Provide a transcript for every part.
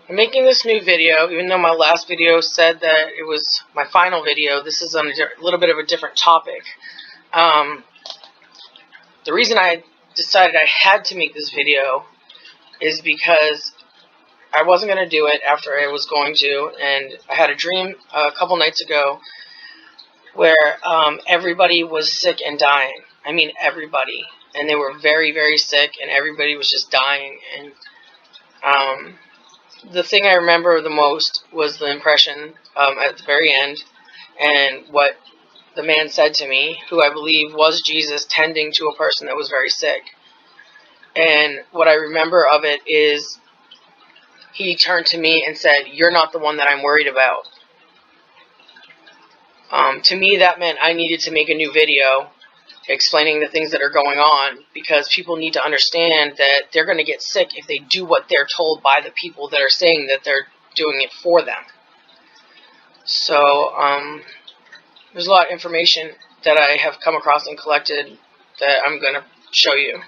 I'm making this new video, even though my last video said that it was my final video. This is on a little bit of a different topic. The reason I decided I had to make this video is because I wasn't going to do it after I was going to, and I had a dream a couple nights ago where everybody was sick and dying. I mean everybody. And they were very, very sick, and everybody was just dying. And the thing I remember the most was the impression at the very end, and what the man said to me, who I believe was Jesus tending to a person that was very sick. And what I remember of it is he turned to me and said, "You're not the one that I'm worried about." To me, that meant I needed to make a new video explaining the things that are going on, because people need to understand that they're going to get sick if they do what they're told by the people that are saying that they're doing it for them. So, there's a lot of information that I have come across and collected that I'm going to show you.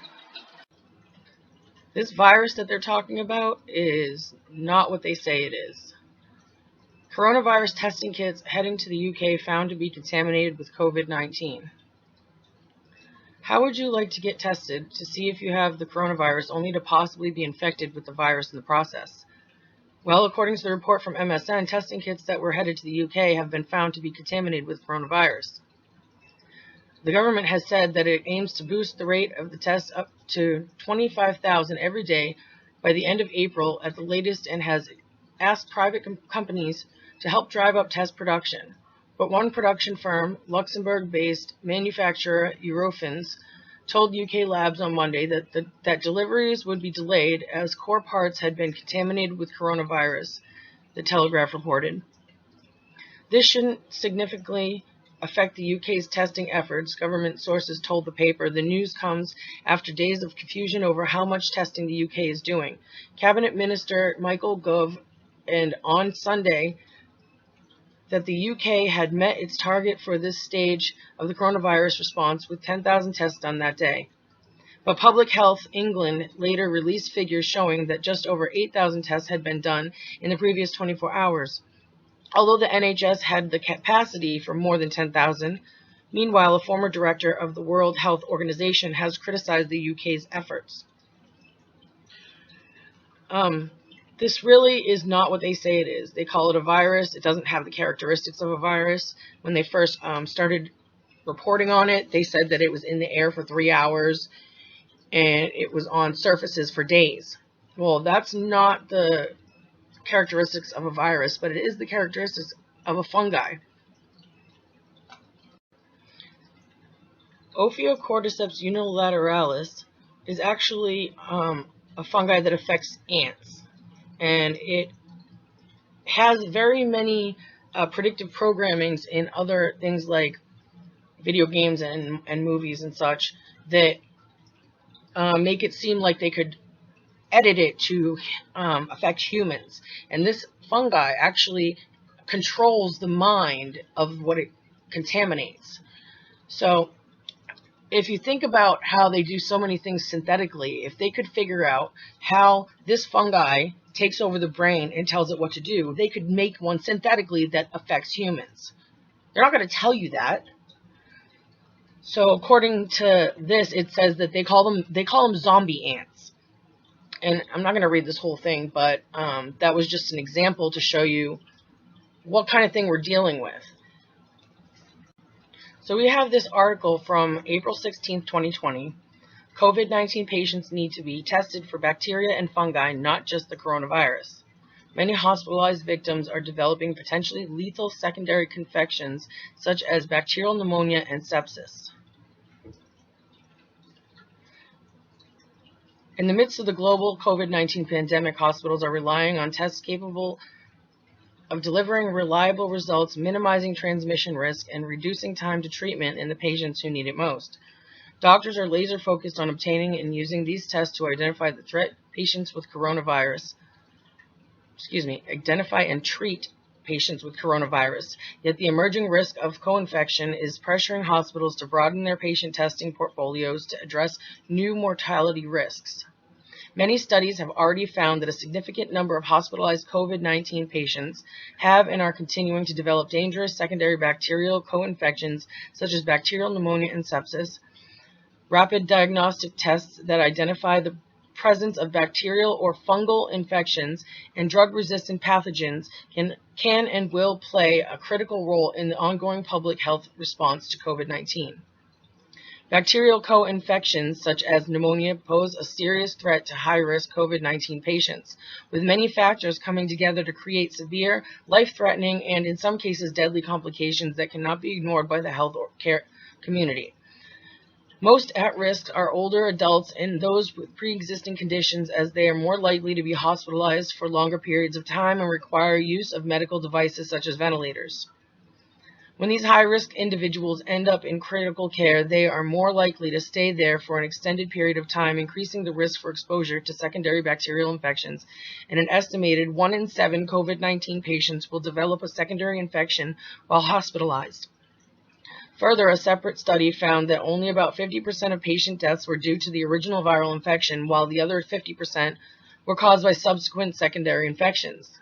This virus that they're talking about is not what they say it is. Coronavirus testing kits heading to the UK found to be contaminated with COVID-19. How would you like to get tested to see if you have the coronavirus, only to possibly be infected with the virus in the process? Well, according to the report from MSN, testing kits that were headed to the UK have been found to be contaminated with coronavirus. The government has said that it aims to boost the rate of the tests up to 25,000 every day by the end of April at the latest, and has asked private companies to help drive up test production. But one production firm, Luxembourg-based manufacturer Eurofins, told UK labs on Monday that deliveries would be delayed as core parts had been contaminated with coronavirus, the Telegraph reported. This shouldn't significantly affect the UK's testing efforts, government sources told the paper. The news comes after days of confusion over how much testing the UK is doing. Cabinet Minister Michael Gove, and on Sunday, that the UK had met its target for this stage of the coronavirus response with 10,000 tests done that day. But Public Health England later released figures showing that just over 8,000 tests had been done in the previous 24 hours. Although the NHS had the capacity for more than 10,000, meanwhile, a former director of the World Health Organization has criticized the UK's efforts. This really is not what they say it is. They call it a virus. It doesn't have the characteristics of a virus. When they first started reporting on it, they said that it was in the air for 3 hours and it was on surfaces for days. Well, that's not the characteristics of a virus, but it is the characteristics of a fungi. Ophiocordyceps unilateralis is actually a fungi that affects ants. And it has very many predictive programmings in other things like video games and movies and such that make it seem like they could edit it to affect humans. And this fungi actually controls the mind of what it contaminates. So if you think about how they do so many things synthetically, if they could figure out how this fungi takes over the brain and tells it what to do, they could make one synthetically that affects humans. They're not going to tell you that. So according to this, it says that they call them zombie ants. And I'm not going to read this whole thing, but that was just an example to show you what kind of thing we're dealing with. So we have this article from April 16th, 2020. COVID-19 patients need to be tested for bacteria and fungi, not just the coronavirus. Many hospitalized victims are developing potentially lethal secondary infections such as bacterial pneumonia and sepsis. In the midst of the global COVID-19 pandemic, hospitals are relying on tests capable of delivering reliable results, minimizing transmission risk, and reducing time to treatment in the patients who need it most. Doctors are laser focused on obtaining and using these tests to identify and treat patients with coronavirus. Yet the emerging risk of co-infection is pressuring hospitals to broaden their patient testing portfolios to address new mortality risks. Many studies have already found that a significant number of hospitalized COVID-19 patients have and are continuing to develop dangerous secondary bacterial co-infections such as bacterial pneumonia and sepsis. Rapid diagnostic tests that identify the presence of bacterial or fungal infections and drug-resistant pathogens can and will play a critical role in the ongoing public health response to COVID-19. Bacterial co-infections such as pneumonia pose a serious threat to high-risk COVID-19 patients, with many factors coming together to create severe, life-threatening, and in some cases deadly complications that cannot be ignored by the health care community. Most at-risk are older adults and those with pre-existing conditions, as they are more likely to be hospitalized for longer periods of time and require use of medical devices such as ventilators. When these high-risk individuals end up in critical care, they are more likely to stay there for an extended period of time, increasing the risk for exposure to secondary bacterial infections, and an estimated 1 in 7 COVID-19 patients will develop a secondary infection while hospitalized. Further, a separate study found that only about 50% of patient deaths were due to the original viral infection, while the other 50% were caused by subsequent secondary infections.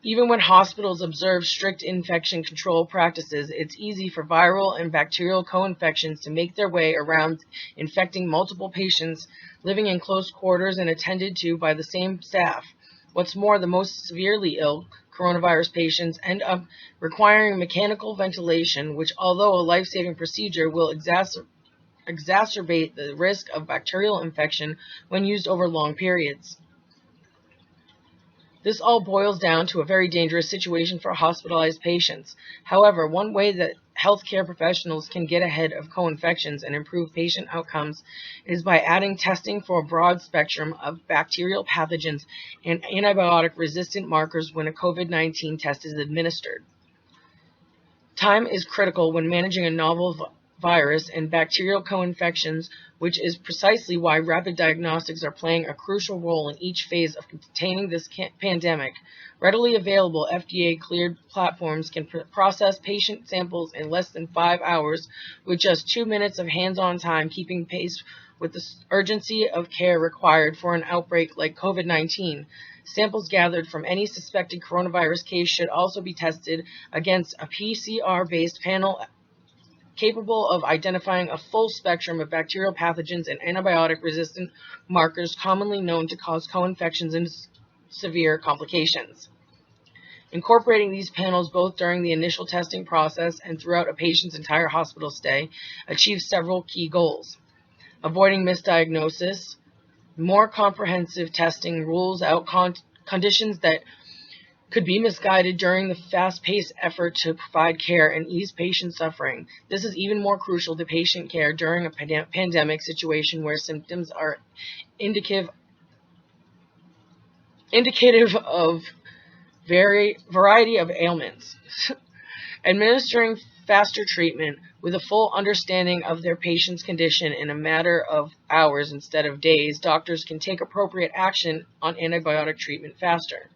Even when hospitals observe strict infection control practices, it's easy for viral and bacterial co-infections to make their way around, infecting multiple patients living in close quarters and attended to by the same staff. What's more, the most severely ill coronavirus patients end up requiring mechanical ventilation, which, although a life-saving procedure, will exacerbate the risk of bacterial infection when used over long periods. This all boils down to a very dangerous situation for hospitalized patients. However, one way that healthcare professionals can get ahead of co-infections and improve patient outcomes is by adding testing for a broad spectrum of bacterial pathogens and antibiotic-resistant markers when a COVID-19 test is administered. Time is critical when managing a novel virus and bacterial co-infections, which is precisely why rapid diagnostics are playing a crucial role in each phase of containing this pandemic. Readily available FDA-cleared platforms can process patient samples in less than 5 hours with just 2 minutes of hands-on time, keeping pace with the urgency of care required for an outbreak like COVID-19. Samples gathered from any suspected coronavirus case should also be tested against a PCR-based panel capable of identifying a full spectrum of bacterial pathogens and antibiotic-resistant markers commonly known to cause co-infections and severe complications. Incorporating these panels both during the initial testing process and throughout a patient's entire hospital stay achieves several key goals. Avoiding misdiagnosis, more comprehensive testing rules out conditions that could be misguided during the fast-paced effort to provide care and ease patient suffering. This is even more crucial to patient care during a pandemic situation where symptoms are indicative of variety of ailments. Administering faster treatment with a full understanding of their patient's condition in a matter of hours instead of days, doctors can take appropriate action on antibiotic treatment faster.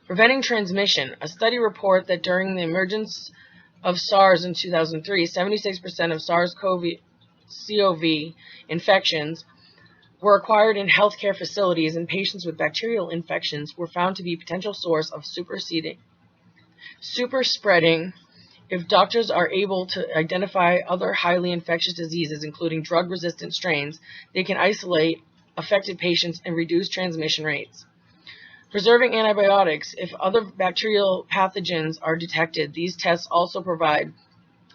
Preventing transmission. A study report that during the emergence of SARS in 2003, 76% of SARS-CoV infections were acquired in healthcare facilities, and patients with bacterial infections were found to be a potential source of super spreading. If doctors are able to identify other highly infectious diseases, including drug-resistant strains, they can isolate affected patients and reduce transmission rates. Preserving antibiotics. If other bacterial pathogens are detected, these tests also provide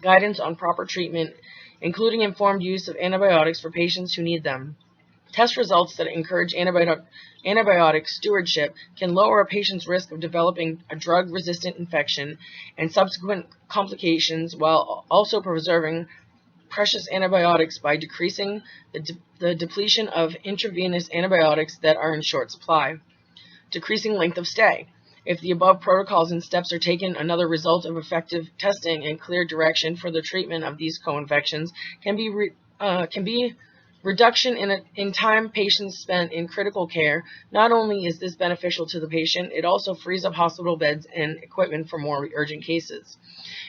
guidance on proper treatment, including informed use of antibiotics for patients who need them. Test results that encourage antibiotic stewardship can lower a patient's risk of developing a drug-resistant infection and subsequent complications, while also preserving precious antibiotics by decreasing the depletion of intravenous antibiotics that are in short supply. Decreasing length of stay. If the above protocols and steps are taken, another result of effective testing and clear direction for the treatment of these co-infections can be reduction in time patients spent in critical care. Not only is this beneficial to the patient, it also frees up hospital beds and equipment for more urgent cases.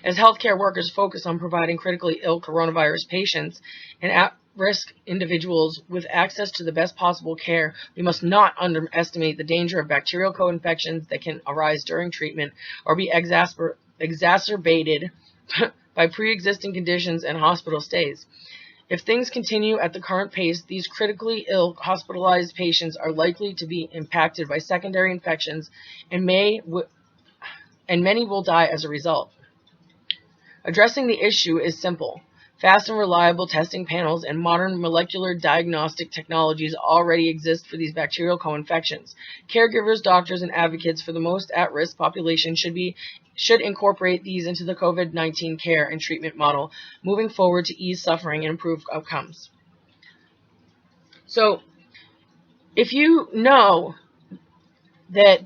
As healthcare workers focus on providing critically ill coronavirus patients and risk individuals with access to the best possible care, we must not underestimate the danger of bacterial co-infections that can arise during treatment or be exacerbated by pre-existing conditions and hospital stays. If things continue at the current pace, these critically ill hospitalized patients are likely to be impacted by secondary infections, and many will die as a result. Addressing the issue is simple. Fast and reliable testing panels and modern molecular diagnostic technologies already exist for these bacterial co-infections. Caregivers, doctors, and advocates for the most at-risk population should incorporate these into the COVID-19 care and treatment model, moving forward to ease suffering and improve outcomes. So, if you know that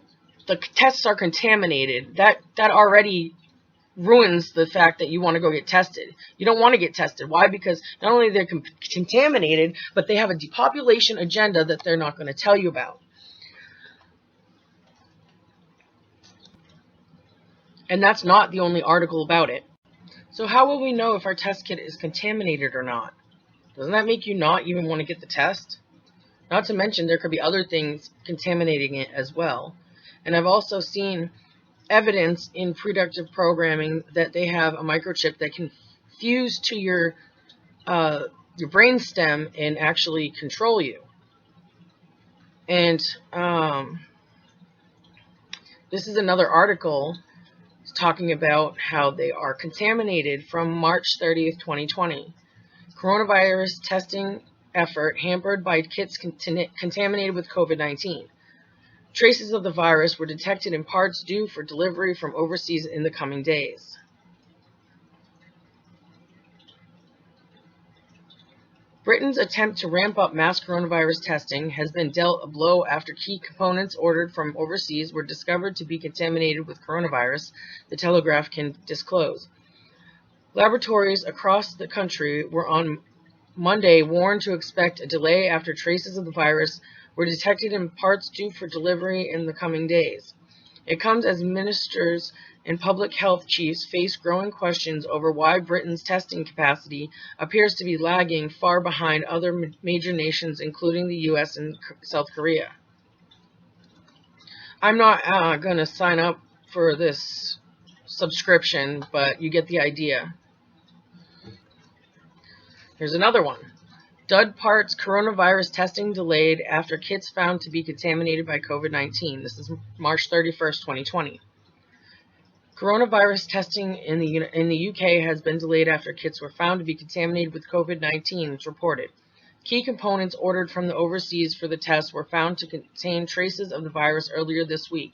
the tests are contaminated, that already ruins the fact that you want to go get tested. You don't want to get tested. Why? Because not only they're contaminated, but they have a depopulation agenda that they're not going to tell you about. And that's not the only article about it. So how will we know if our test kit is contaminated or not? Doesn't that make you not even want to get the test? Not to mention there could be other things contaminating it as well. And I've also seen evidence in predictive programming that they have a microchip that can fuse to your brain stem and actually control you. And this is another article talking about how they are contaminated from March 30th, 2020. Coronavirus testing effort hampered by kits contaminated with COVID-19. Traces of the virus were detected in parts due for delivery from overseas in the coming days. Britain's attempt to ramp up mass coronavirus testing has been dealt a blow after key components ordered from overseas were discovered to be contaminated with coronavirus, the Telegraph can disclose. Laboratories across the country were on Monday warned to expect a delay after traces of the virus were detected in parts due for delivery in the coming days. It comes as ministers and public health chiefs face growing questions over why Britain's testing capacity appears to be lagging far behind other major nations, including the US and South Korea. I'm not going to sign up for this subscription, but you get the idea. Here's another one. Dud parts coronavirus testing delayed after kits found to be contaminated by COVID-19. This is March 31st, 2020. Coronavirus testing in the UK has been delayed after kits were found to be contaminated with COVID-19, it's reported. Key components ordered from the overseas for the test were found to contain traces of the virus earlier this week.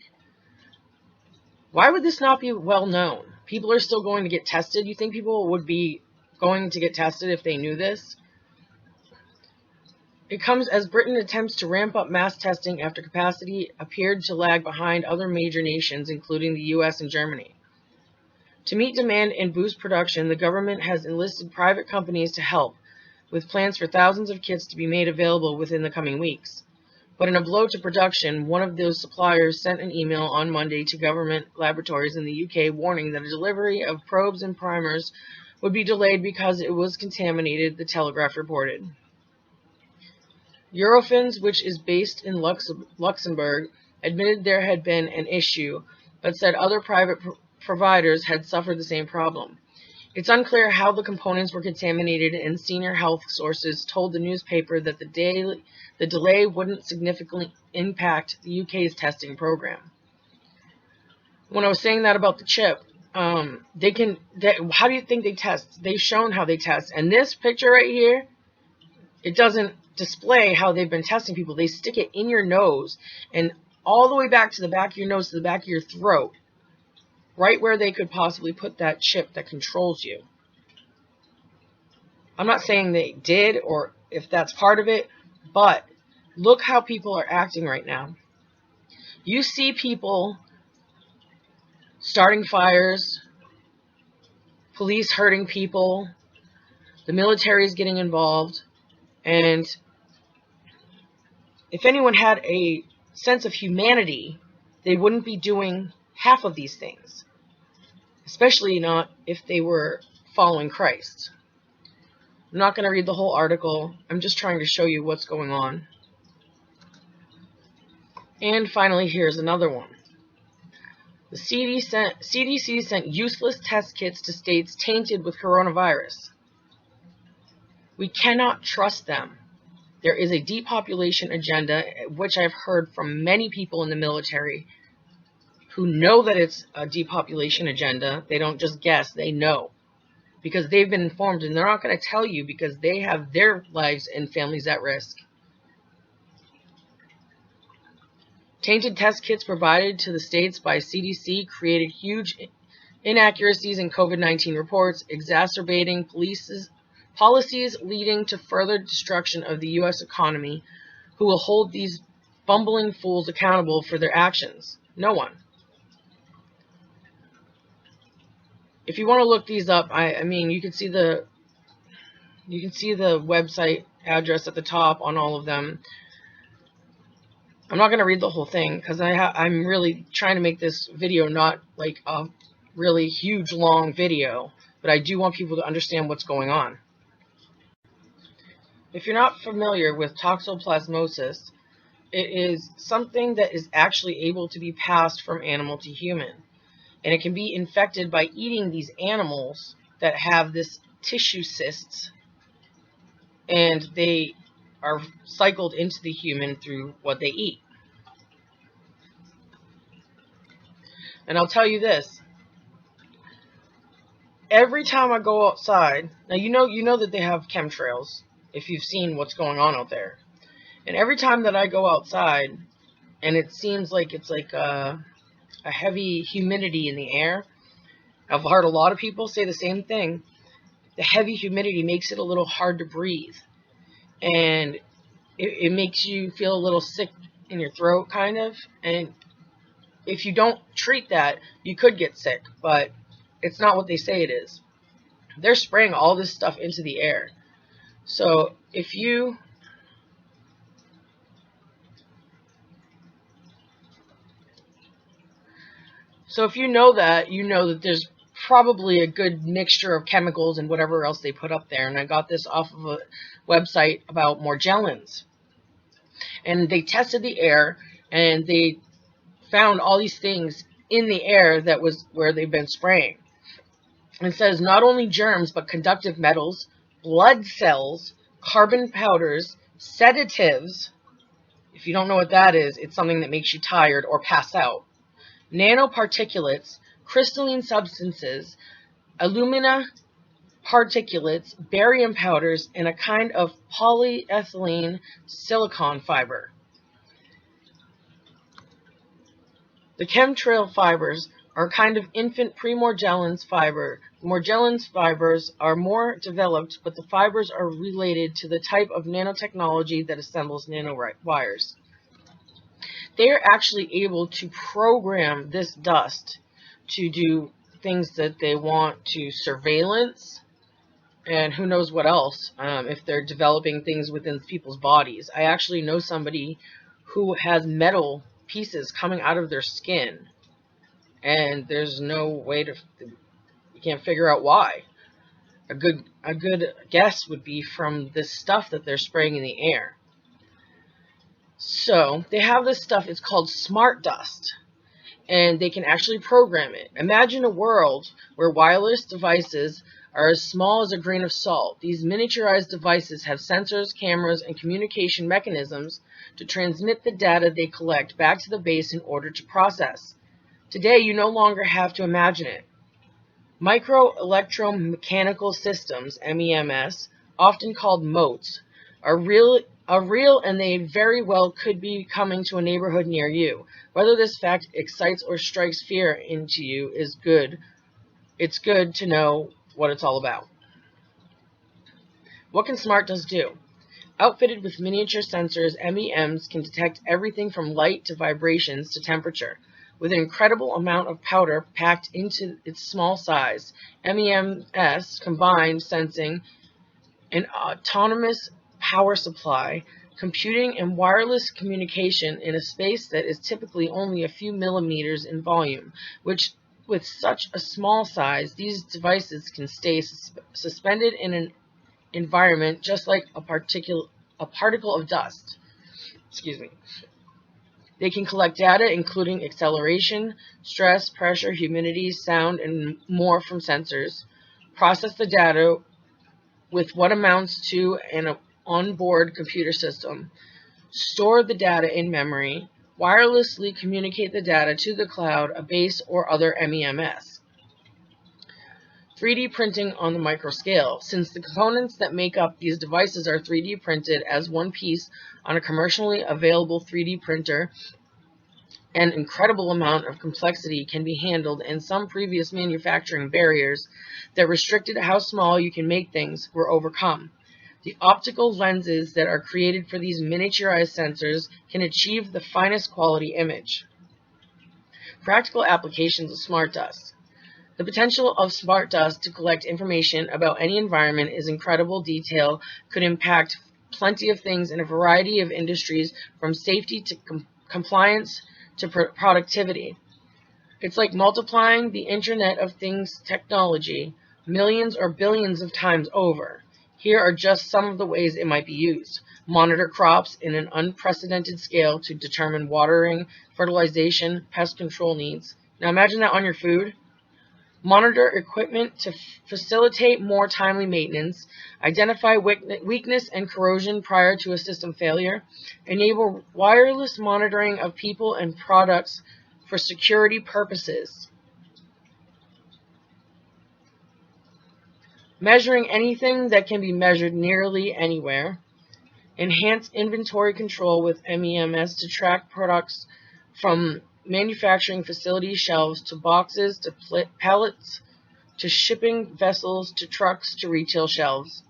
Why would this not be well known? People are still going to get tested. You think people would be going to get tested if they knew this? It comes as Britain attempts to ramp up mass testing after capacity appeared to lag behind other major nations, including the US and Germany. To meet demand and boost production, the government has enlisted private companies to help, with plans for thousands of kits to be made available within the coming weeks. But in a blow to production, one of those suppliers sent an email on Monday to government laboratories in the UK warning that a delivery of probes and primers would be delayed because it was contaminated, the Telegraph reported. Eurofins, which is based in Luxembourg, admitted there had been an issue, but said other private providers had suffered the same problem. It's unclear how the components were contaminated, and senior health sources told the newspaper that the delay wouldn't significantly impact the UK's testing program. When I was saying that about the chip, how do you think they test? They've shown how they test. And this picture right here, it doesn't display how they've been testing people. They stick it in your nose and all the way back to the back of your nose, to the back of your throat, right where they could possibly put that chip that controls you. I'm not saying they did or if that's part of it, but look how people are acting right now. You see people starting fires, police hurting people, the military is getting involved, and if anyone had a sense of humanity, they wouldn't be doing half of these things, especially not if they were following Christ. I'm not going to read the whole article. I'm just trying to show you what's going on. And finally, here's another one. The CDC sent useless test kits to states tainted with coronavirus. We cannot trust them. There is a depopulation agenda, which I've heard from many people in the military who know that it's a depopulation agenda. They don't just guess, they know. Because they've been informed, and they're not going to tell you because they have their lives and families at risk. Tainted test kits provided to the states by CDC created huge inaccuracies in COVID-19 reports, exacerbating policies leading to further destruction of the U.S. economy. Who will hold these bumbling fools accountable for their actions? No one. If you want to look these up, I mean, you can see the website address at the top on all of them. I'm not going to read the whole thing because I'm really trying to make this video not like a really huge long video, but I do want people to understand what's going on. If you're not familiar with toxoplasmosis, it is something that is actually able to be passed from animal to human. And it can be infected by eating these animals that have this tissue cysts, and they are cycled into the human through what they eat. And I'll tell you this. Every time I go outside, now you know that they have chemtrails, if you've seen what's going on out there. And every time that I go outside, and it seems like it's like a heavy humidity in the air, I've heard a lot of people say the same thing. The heavy humidity makes it a little hard to breathe. And it makes you feel a little sick in your throat, kind of. And if you don't treat that, you could get sick. But it's not what they say it is. They're spraying all this stuff into the air. So if you know that there's probably a good mixture of chemicals and whatever else they put up there. And I got this off of a website about Morgellons. And they tested the air, and they found all these things in the air that was where they've been spraying. And it says not only germs, but conductive metals, blood cells, carbon powders, sedatives. If you don't know what that is, it's something that makes you tired or pass out. Nanoparticulates, crystalline substances, alumina particulates, barium powders, and a kind of polyethylene silicon fiber. The chemtrail fibers are a kind of infant pre-Morgellons fiber. Morgellons fibers are more developed, but the fibers are related to the type of nanotechnology that assembles nanowires. They are actually able to program this dust to do things that they want to surveillance and who knows what else, if they're developing things within people's bodies. I actually know somebody who has metal pieces coming out of their skin, and there's no way to, you can't figure out why. A good guess would be from this stuff that they're spraying in the air. So they have this stuff, it's called smart dust, and they can actually program it. Imagine a world where wireless devices are as small as a grain of salt. These miniaturized devices have sensors, cameras, and communication mechanisms to transmit the data they collect back to the base in order to process. Today, you no longer have to imagine it. Micro-electromechanical systems, MEMS, often called motes, are real, and they very well could be coming to a neighborhood near you. Whether this fact excites or strikes fear into you is good. It's good to know what it's all about. What can smart dust do? Outfitted with miniature sensors, MEMs can detect everything from light to vibrations to temperature. With an incredible amount of powder packed into its small size, MEMS combined sensing, an autonomous power supply, computing, and wireless communication in a space that is typically only a few millimeters in volume, which with such a small size, these devices can stay suspended in environment just like a particle of dust. Excuse me. They can collect data including acceleration, stress, pressure, humidity, sound, and more from sensors, process the data with what amounts to an onboard computer system, store the data in memory, wirelessly communicate the data to the cloud, a base, or other MEMS. 3D printing on the micro scale. Since the components that make up these devices are 3D printed as one piece on a commercially available 3D printer, an incredible amount of complexity can be handled, and some previous manufacturing barriers that restricted how small you can make things were overcome. The optical lenses that are created for these miniaturized sensors can achieve the finest quality image. Practical applications of smart dust. The potential of smart dust to collect information about any environment is incredible. Detail could impact plenty of things in a variety of industries, from safety to compliance to productivity. It's like multiplying the Internet of Things technology millions or billions of times over. Here are just some of the ways it might be used. Monitor crops in an unprecedented scale to determine watering, fertilization, pest control needs. Now imagine that on your food. Monitor equipment to facilitate more timely maintenance, identify weakness and corrosion prior to a system failure, enable wireless monitoring of people and products for security purposes, measuring anything that can be measured nearly anywhere, enhance inventory control with MEMS to track products from manufacturing facility shelves to boxes to pallets to shipping vessels to trucks to retail shelves.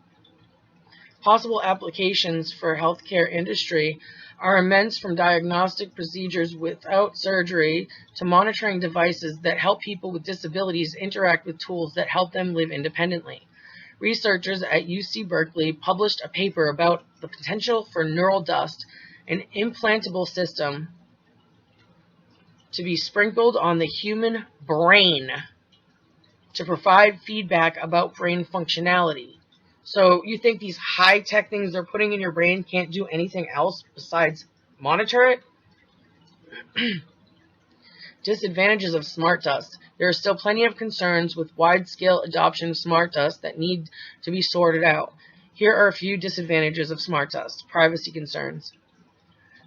Possible applications for healthcare industry are immense, from diagnostic procedures without surgery to monitoring devices that help people with disabilities interact with tools that help them live independently. Researchers at UC Berkeley published a paper about the potential for neural dust, an implantable system to be sprinkled on the human brain to provide feedback about brain functionality. So you think these high-tech things they're putting in your brain can't do anything else besides monitor it? Disadvantages of smart dust. There are still plenty of concerns with wide-scale adoption of smart dust that need to be sorted out. Here are a few disadvantages of smart dust. Privacy concerns.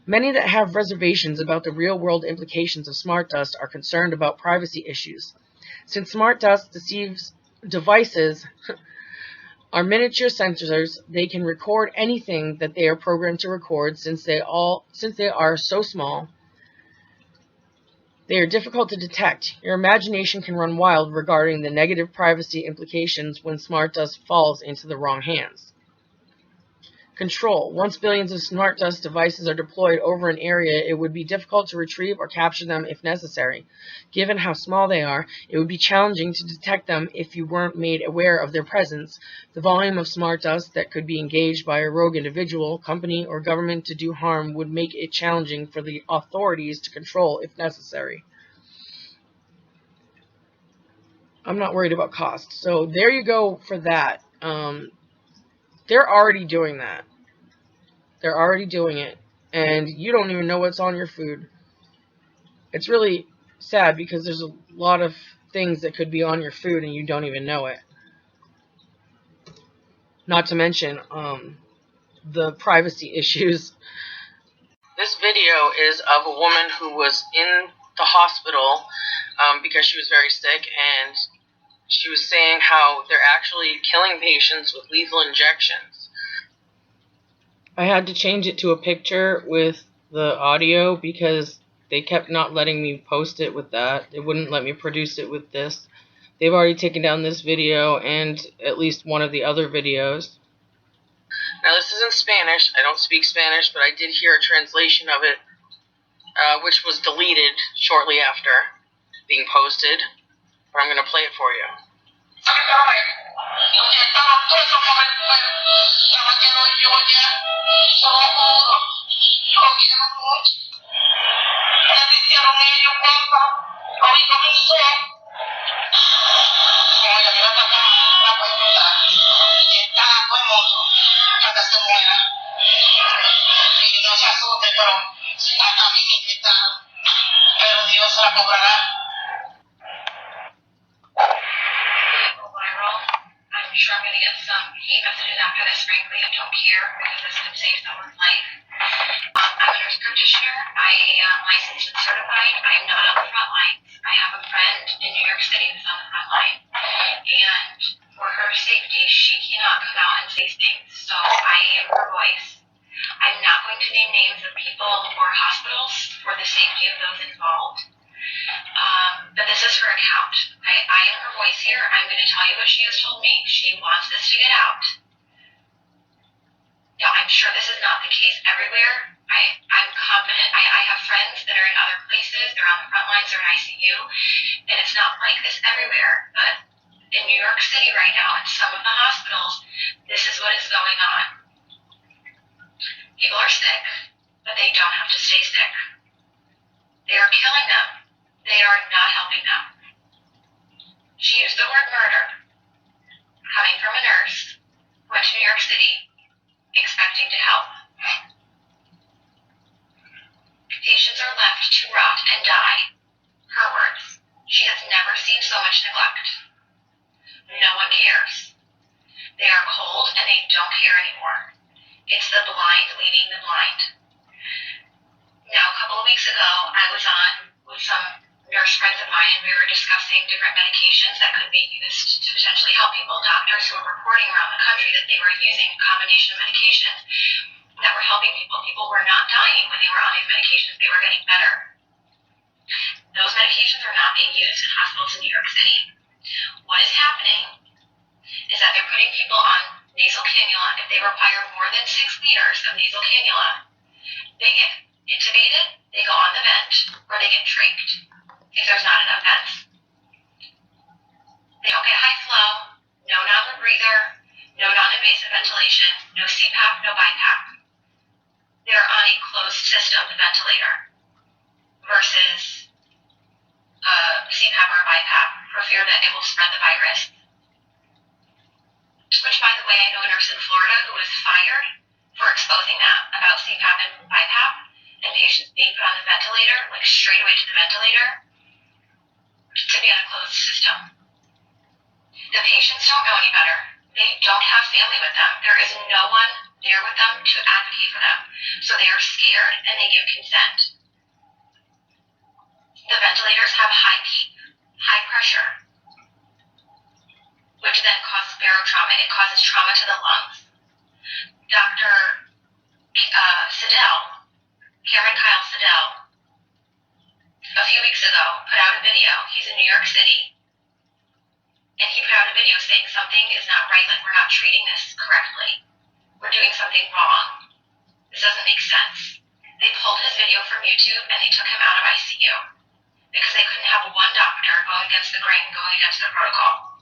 Many that have reservations about the real-world implications of smart dust are concerned about privacy issues. Since smart dust devices are miniature sensors, they can record anything that they are programmed to record. Since they are so small, they are difficult to detect. Your imagination can run wild regarding the negative privacy implications when smart dust falls into the wrong hands. Control. Once billions of smart dust devices are deployed over an area, it would be difficult to retrieve or capture them if necessary. Given how small they are, it would be challenging to detect them if you weren't made aware of their presence. The volume of smart dust that could be engaged by a rogue individual, company, or government to do harm would make it challenging for the authorities to control if necessary. I'm not worried about cost. So there you go for that. They're already doing that. They're already doing it, and you don't even know what's on your food. It's really sad because there's a lot of things that could be on your food and you don't even know it. Not to mention the privacy issues. This video is of a woman who was in the hospital because she was very sick, and she was saying how they're actually killing patients with lethal injections. I had to change it to a picture with the audio because they kept not letting me post it with that. They wouldn't let me produce it with this. They've already taken down this video and at least one of the other videos. Now this is in Spanish. I don't speak Spanish, but I did hear a translation of it, which was deleted shortly after being posted. But I'm going to play it for you. pronto, hasta se muera. Y no se asusten, pero a mí me inyectaron, pero Dios la cobrará. Viral. I'm sure I'm going to get some hate messages after this. Frankly, I don't care because this could save someone's life. I'm a nurse practitioner. I am licensed and certified. I'm not on the front lines. I have a friend in New York City who's on the front line. And for her safety, she cannot come out and say things. So I am her voice. I'm not going to name names of people or hospitals for the safety of those involved. But this is her account. Okay? I am her voice here. I'm going to tell you what she has told me. She wants this to get out. Now, I'm sure this is not the case everywhere. I'm confident. I have friends that are in other places. They're on the front lines. They're in ICU. And it's not like this everywhere. But in New York City right now, in some of the hospitals, this is what is going on. People are sick, but they don't have to stay sick. They are killing them. They are not helping them. She used the word murder, coming from a nurse, went to New York City, expecting to help. Patients are left to rot and die. Her words. She has never seen so much neglect. No one cares. They are cold and they don't care anymore. It's the blind leading the blind. Now, a couple of weeks ago, I was on with some nurse friends of mine, and we were discussing different medications that could be used to potentially help people. Doctors who were reporting around the country that they were using a combination of medications that were helping people. People were not dying when they were on these medications. They were getting better. Those medications are not being used in hospitals in New York City. What is happening is that they're putting people on nasal cannula. If they require more than 6 liters of nasal cannula, they get intubated, they go on the vent, or they get trached if there's not enough vents. They don't get high flow, no non-breather, no non-invasive ventilation, no CPAP, no BiPAP. They're on a closed system ventilator versus CPAP or BiPAP for fear that it will spread the virus. Which, by the way, I know a nurse in Florida who was fired for exposing that about CPAP and BiPAP and patients being put on the ventilator, like straight away to the ventilator, to be on a closed system. The patients don't know any better. They don't have family with them. There is no one there with them to advocate for them. So they are scared and they give consent. The ventilators have high peak, high pressure, which then causes barotrauma. It causes trauma to the lungs. Dr. Cameron Kyle Siddell, a few weeks ago, put out a video. He's in New York City. And he put out a video saying something is not right, like we're not treating this correctly. We're doing something wrong. This doesn't make sense. They pulled his video from YouTube and they took him out of ICU because they couldn't have one doctor going against the grain, going against the protocol.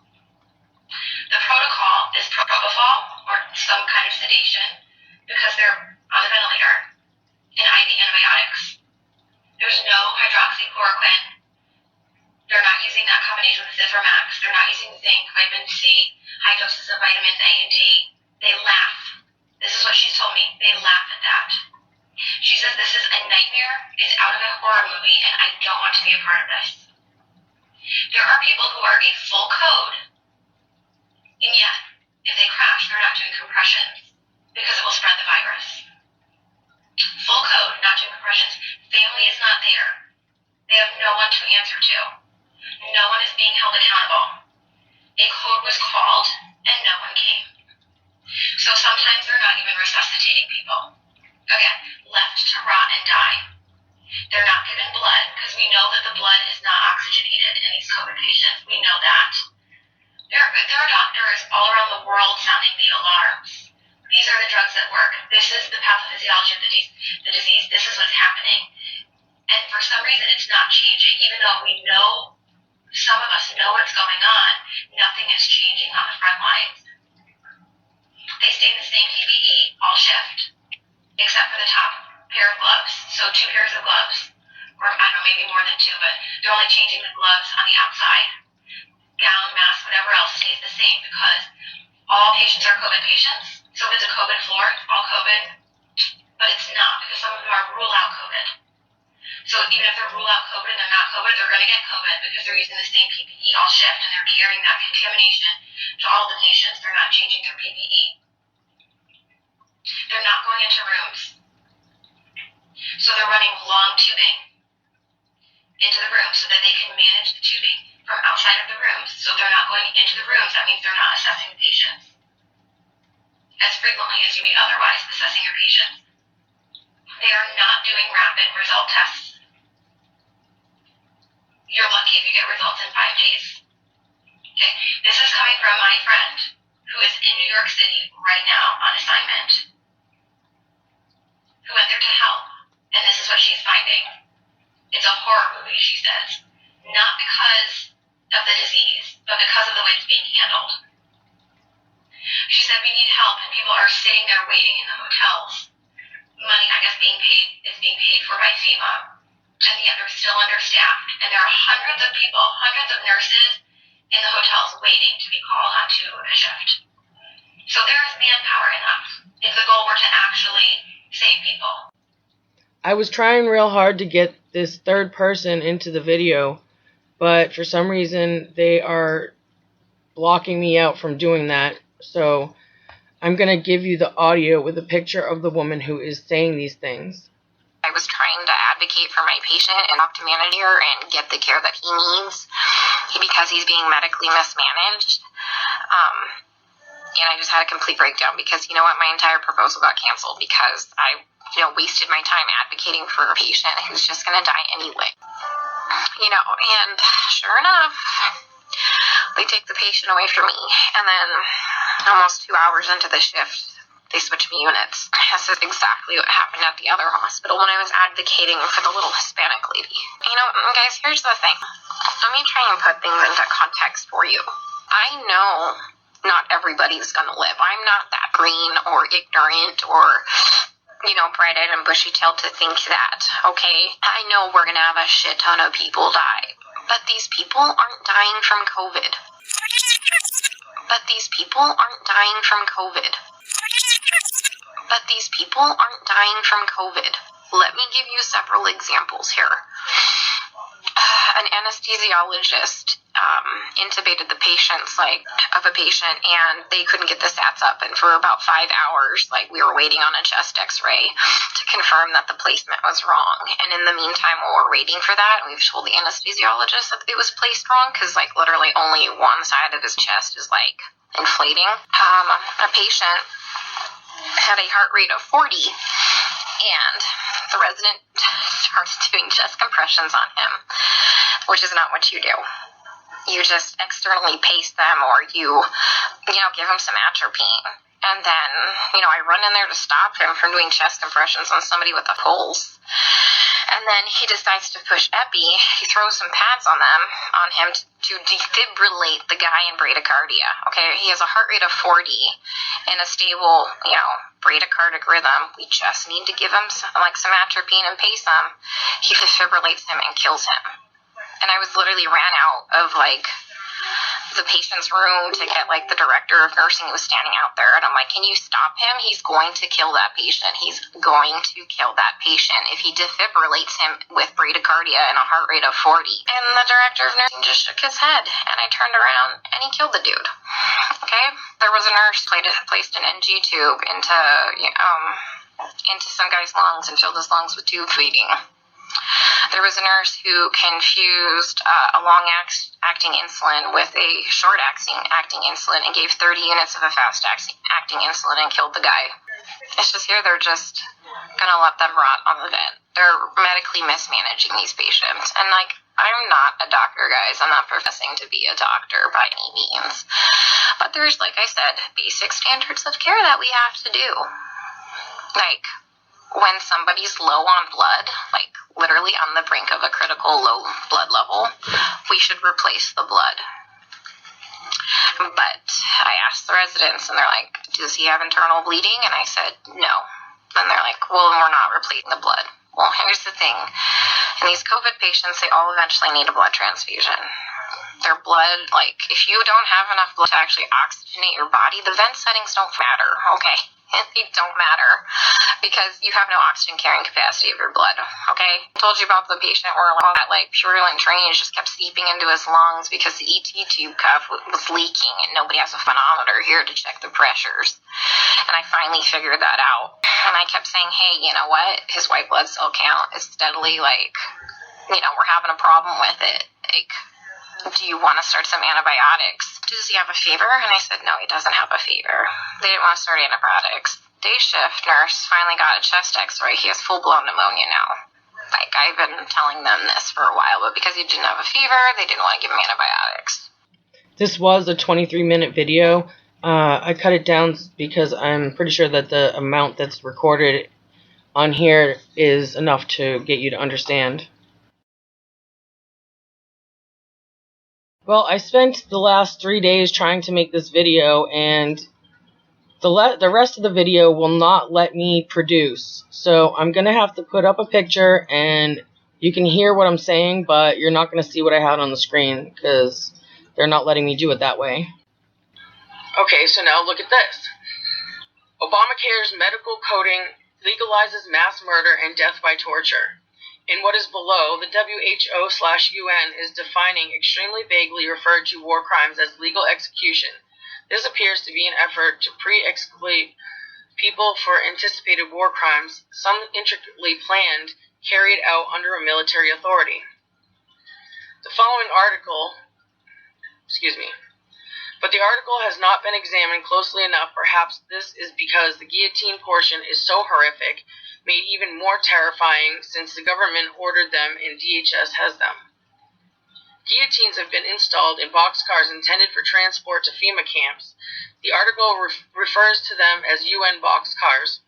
The protocol is propofol or some kind of sedation because they're on the ventilator and IV antibiotics. There's no hydroxychloroquine. They're not using that combination with Zithromax. They're not using zinc, vitamin C, high doses of vitamins A and D. They laugh. This is what she's told me. They laugh at that. She says this is a nightmare. It's out of a horror movie, and I don't want to be a part of this. There are people who are a full code, and yet, if they crash, they're not doing compressions because it will spread the virus. Full code, not doing compressions. Family is not there. They have no one to answer to. No one is being held accountable. A code was called, and no one came. So sometimes they're not even resuscitating people. Again, left to rot and die. They're not given blood because we know that the blood is not oxygenated in these COVID patients. We know that. There are doctors all around the world sounding the alarms. These are the drugs that work. This is the pathophysiology of the disease. This is what's happening. And for some reason, it's not changing. Even though we know, some of us know what's going on, nothing is changing on the front lines. They stay in the same PPE all shift, except for the top pair of gloves. So 2 pairs of gloves, or I don't know, maybe more than 2, but they're only changing the gloves on the outside. Gown, mask, whatever else stays the same because all patients are COVID patients. So if it's a COVID floor, all COVID, but it's not, because some of them are rule out COVID. So even if they're rule out COVID and they're not COVID, they're going to get COVID because they're using the same PPE all shift and they're carrying that contamination to all the patients. They're not changing their PPE. They're not going into rooms. So they're running long tubing into the room so that they can manage the tubing from outside of the rooms. So they're not going into the rooms. That means they're not assessing the patients as frequently as you would otherwise assessing your patients. They are not doing rapid result tests. You're lucky if you get results in 5 days. Okay. This is coming from my friend who is in New York City right now on assignment, who went there to help, and this is what she's finding. It's a horror movie, she says. Not because of the disease, but because of the way it's being handled. She said we need help, and people are sitting there waiting in the hotels. Money, I guess, is being paid for by FEMA, and yet they're still understaffed. And there are hundreds of people, hundreds of nurses in the hotels waiting to be called onto a shift. So there is manpower enough if the goal were to actually save people. I was trying real hard to get this third person into the video, but for some reason they are blocking me out from doing that. So I'm going to give you the audio with a picture of the woman who is saying these things. I was trying to advocate for my patient and talk to manager and get the care that he needs because he's being medically mismanaged. And I just had a complete breakdown because, you know what, my entire proposal got canceled because I wasted my time advocating for a patient who's just going to die anyway. And sure enough, they take the patient away from me. And then almost 2 hours into the shift, they switch me units. This is exactly what happened at the other hospital when I was advocating for the little Hispanic lady. Guys, here's the thing. Let me try and put things into context for you. I know not everybody's going to live. I'm not that green or ignorant or bright-eyed and bushy-tailed to think that, okay? I know we're going to have a shit ton of people die, but these people aren't dying from COVID. But these people aren't dying from COVID. But these people aren't dying from COVID. Let me give you several examples here. An anesthesiologist intubated the patients, of a patient, and they couldn't get the stats up. And for about 5 hours, we were waiting on a chest x-ray to confirm that the placement was wrong. And in the meantime, while we're waiting for that, we've told the anesthesiologist that it was placed wrong because, literally only one side of his chest is, inflating. A patient had a heart rate of 40, and the resident starts doing chest compressions on him, which is not what you do. You just externally pace them, or you give him some atropine. And then, I run in there to stop him from doing chest compressions on somebody with a pulse. And then he decides to push epi. He throws some pads on him to defibrillate the guy in bradycardia. Okay, he has a heart rate of 40 and a stable, bradycardic rhythm. We just need to give him some atropine and pace him. He defibrillates him and kills him. And I was literally ran out of the patient's room to get the director of nursing who was standing out there, and I'm like, can you stop him? He's going to kill that patient. He's going to kill that patient if he defibrillates him with bradycardia and a heart rate of 40. And the director of nursing just shook his head, and I turned around and he killed the dude. Okay, there was a nurse placed an NG tube into some guy's lungs and filled his lungs with tube feeding. There was a nurse who confused a long-acting insulin with a short-acting insulin and gave 30 units of a fast-acting insulin and killed the guy. It's just here they're just going to let them rot on the vent. They're medically mismanaging these patients. And, I'm not a doctor, guys. I'm not professing to be a doctor by any means. But there's, like I said, basic standards of care that we have to do. When somebody's low on blood, literally on the brink of a critical low blood level, we should replace the blood. But I asked the residents, and they're like, does he have internal bleeding? And I said, no. And they're like, well, we're not replacing the blood. Well, here's the thing. In these COVID patients, they all eventually need a blood transfusion. Their blood, if you don't have enough blood to actually oxygenate your body, the vent settings don't matter, okay? and they don't matter because you have no oxygen carrying capacity of your blood, okay? I told you about the patient where that purulent drainage just kept seeping into his lungs because the ET tube cuff was leaking and nobody has a manometer here to check the pressures. And I finally figured that out. And I kept saying, hey, you know what? His white blood cell count is steadily we're having a problem with it. Do you want to start some antibiotics? Does he have a fever? And I said, no, he doesn't have a fever. They didn't want to start antibiotics. Day shift nurse finally got a chest x-ray. He has full-blown pneumonia now. I've been telling them this for a while, but because he didn't have a fever, they didn't want to give him antibiotics. This was a 23-minute video. I cut it down because I'm pretty sure that the amount that's recorded on here is enough to get you to understand. Well, I spent the last 3 days trying to make this video, and the rest of the video will not let me produce. So I'm going to have to put up a picture, and you can hear what I'm saying, but you're not going to see what I had on the screen, because they're not letting me do it that way. Okay, so now look at this. Obamacare's medical coding legalizes mass murder and death by torture. In what is below, the WHO/UN is defining extremely vaguely referred to war crimes as legal execution. This appears to be an effort to pre-exculpate people for anticipated war crimes, some intricately planned, carried out under a military authority. The following article, but the article has not been examined closely enough. Perhaps this is because the guillotine portion is so horrific, made even more terrifying since the government ordered them and DHS has them. Guillotines have been installed in boxcars intended for transport to FEMA camps. The article refers to them as UN boxcars.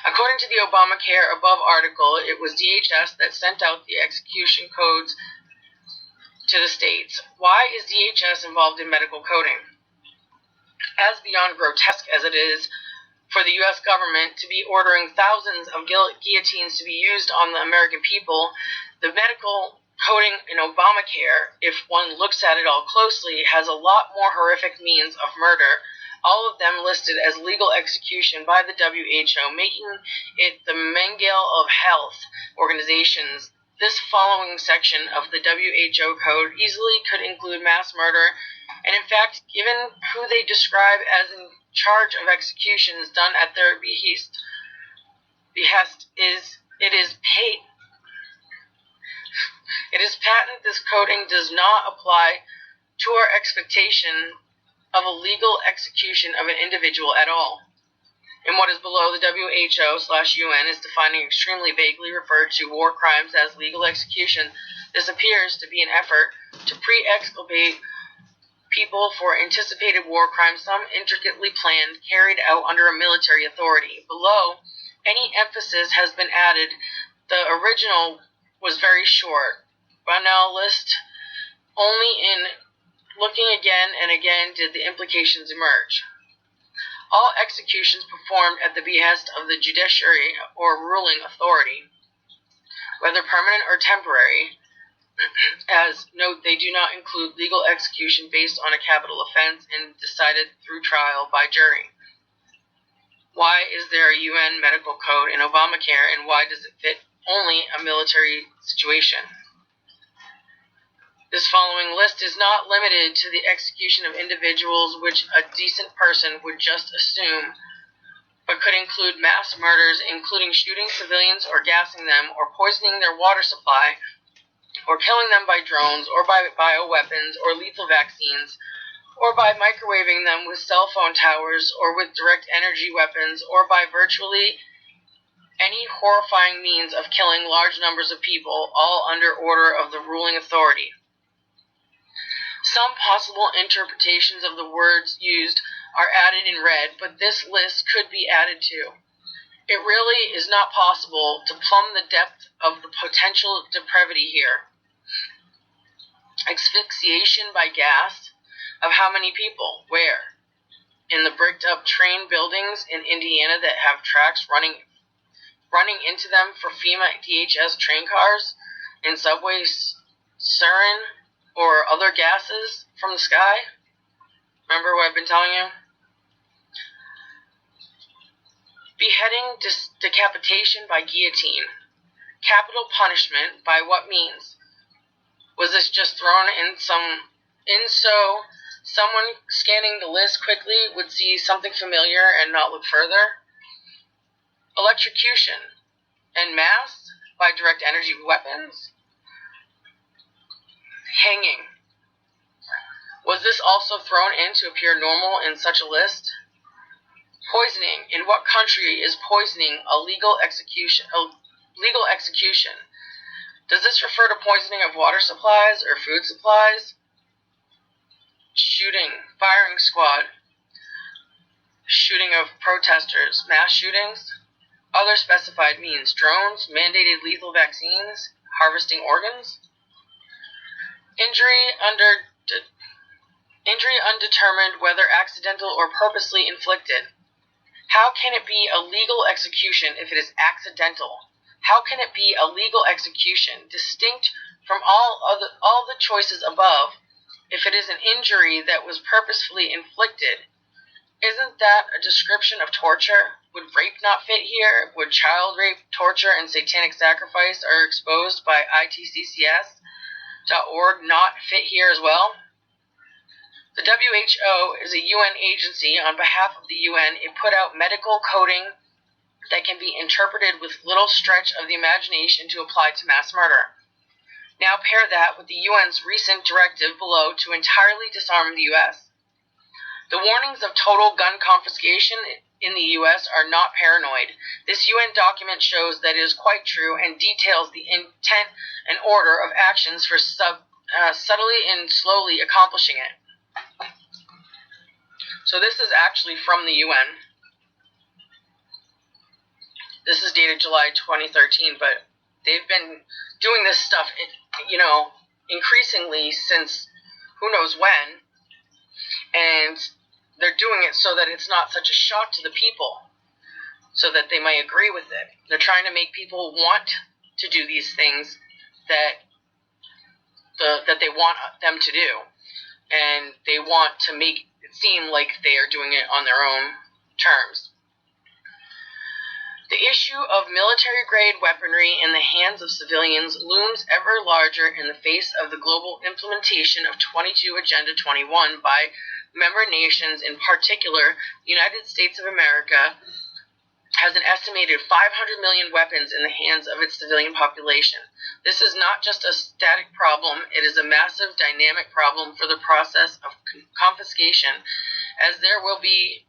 According to the Obamacare above article, it was DHS that sent out the execution codes to the states. Why is DHS involved in medical coding? As beyond grotesque as it is for the U.S. government to be ordering thousands of guillotines to be used on the American people, the medical coding in Obamacare, if one looks at it all closely, has a lot more horrific means of murder, all of them listed as legal execution by the WHO, making it the Mengele of health organizations. This following section of the WHO code easily could include mass murder, and in fact, given who they describe as in charge of executions done at their behest, it is patent this coding does not apply to our expectation of a legal execution of an individual at all. In what is below, the WHO/UN is defining extremely vaguely referred to war crimes as legal execution. This appears to be an effort to pre-exculpate people for anticipated war crimes, some intricately planned, carried out under a military authority. Below, any emphasis has been added. The original was very short, but now list only in looking again and again did the implications emerge. All executions performed at the behest of the judiciary or ruling authority, whether permanent or temporary, as note they do not include legal execution based on a capital offense and decided through trial by jury. Why is there a UN medical code in Obamacare, and why does it fit only a military situation? This following list is not limited to the execution of individuals, which a decent person would just assume, but could include mass murders, including shooting civilians or gassing them, or poisoning their water supply, or killing them by drones, or by bioweapons, or lethal vaccines, or by microwaving them with cell phone towers, or with direct energy weapons, or by virtually any horrifying means of killing large numbers of people, all under order of the ruling authority. Some possible interpretations of the words used are added in red, but this list could be added to. It really is not possible to plumb the depth of the potential depravity here. Asphyxiation by gas of how many people? Where? In the bricked-up train buildings in Indiana that have tracks running into them for FEMA DHS train cars, in subways, sarin, or other gases from the sky? Remember what I've been telling you? Beheading, decapitation by guillotine. Capital punishment by what means? Was this just thrown in so someone scanning the list quickly would see something familiar and not look further? Electrocution en masse by direct energy weapons? Hanging. Was this also thrown in to appear normal in such a list? Poisoning. In what country is poisoning a legal execution? Does this refer to poisoning of water supplies or food supplies? Shooting. Firing squad. Shooting of protesters. Mass shootings. Other specified means. Drones. Mandated lethal vaccines. Harvesting organs. Injury undetermined, whether accidental or purposely inflicted. How can it be a legal execution if it is accidental? How can it be a legal execution, distinct from all the choices above, if it is an injury that was purposefully inflicted? Isn't that a description of torture? Would rape not fit here? Would child rape, torture, and satanic sacrifice are exposed by ITCCS.org not fit here as well? The WHO is a UN agency. On behalf of the UN, it put out medical coding that can be interpreted with little stretch of the imagination to apply to mass murder. Now pair that with the UN's recent directive below to entirely disarm the US. The warnings of total gun confiscation in the US are not paranoid. This UN document shows that it is quite true and details the intent and order of actions for subtly and slowly accomplishing it. So this is actually from the UN. This is dated July 2013, but they've been doing this stuff, increasingly since who knows when, and they're doing it so that it's not such a shock to the people, so that they might agree with it. They're trying to make people want to do these things that they want them to do, and they want to make it seem like they are doing it on their own terms. The issue of military-grade weaponry in the hands of civilians looms ever larger in the face of the global implementation of 22 Agenda 21 by member nations. In particular, the United States of America has an estimated 500 million weapons in the hands of its civilian population. This is not just a static problem, it is a massive dynamic problem for the process of confiscation, as there will be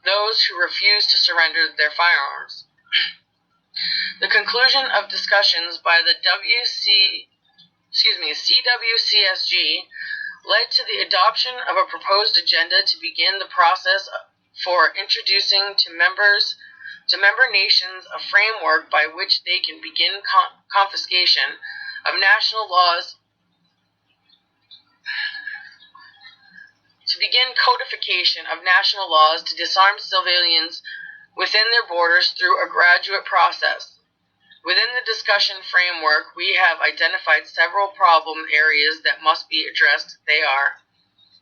those who refuse to surrender their firearms. The conclusion of discussions by the CWCSG led to the adoption of a proposed agenda to begin the process for introducing to member nations a framework by which they can begin confiscation of national laws, to begin codification of national laws to disarm civilians within their borders through a graduate process. Within the discussion framework, we have identified several problem areas that must be addressed. They are: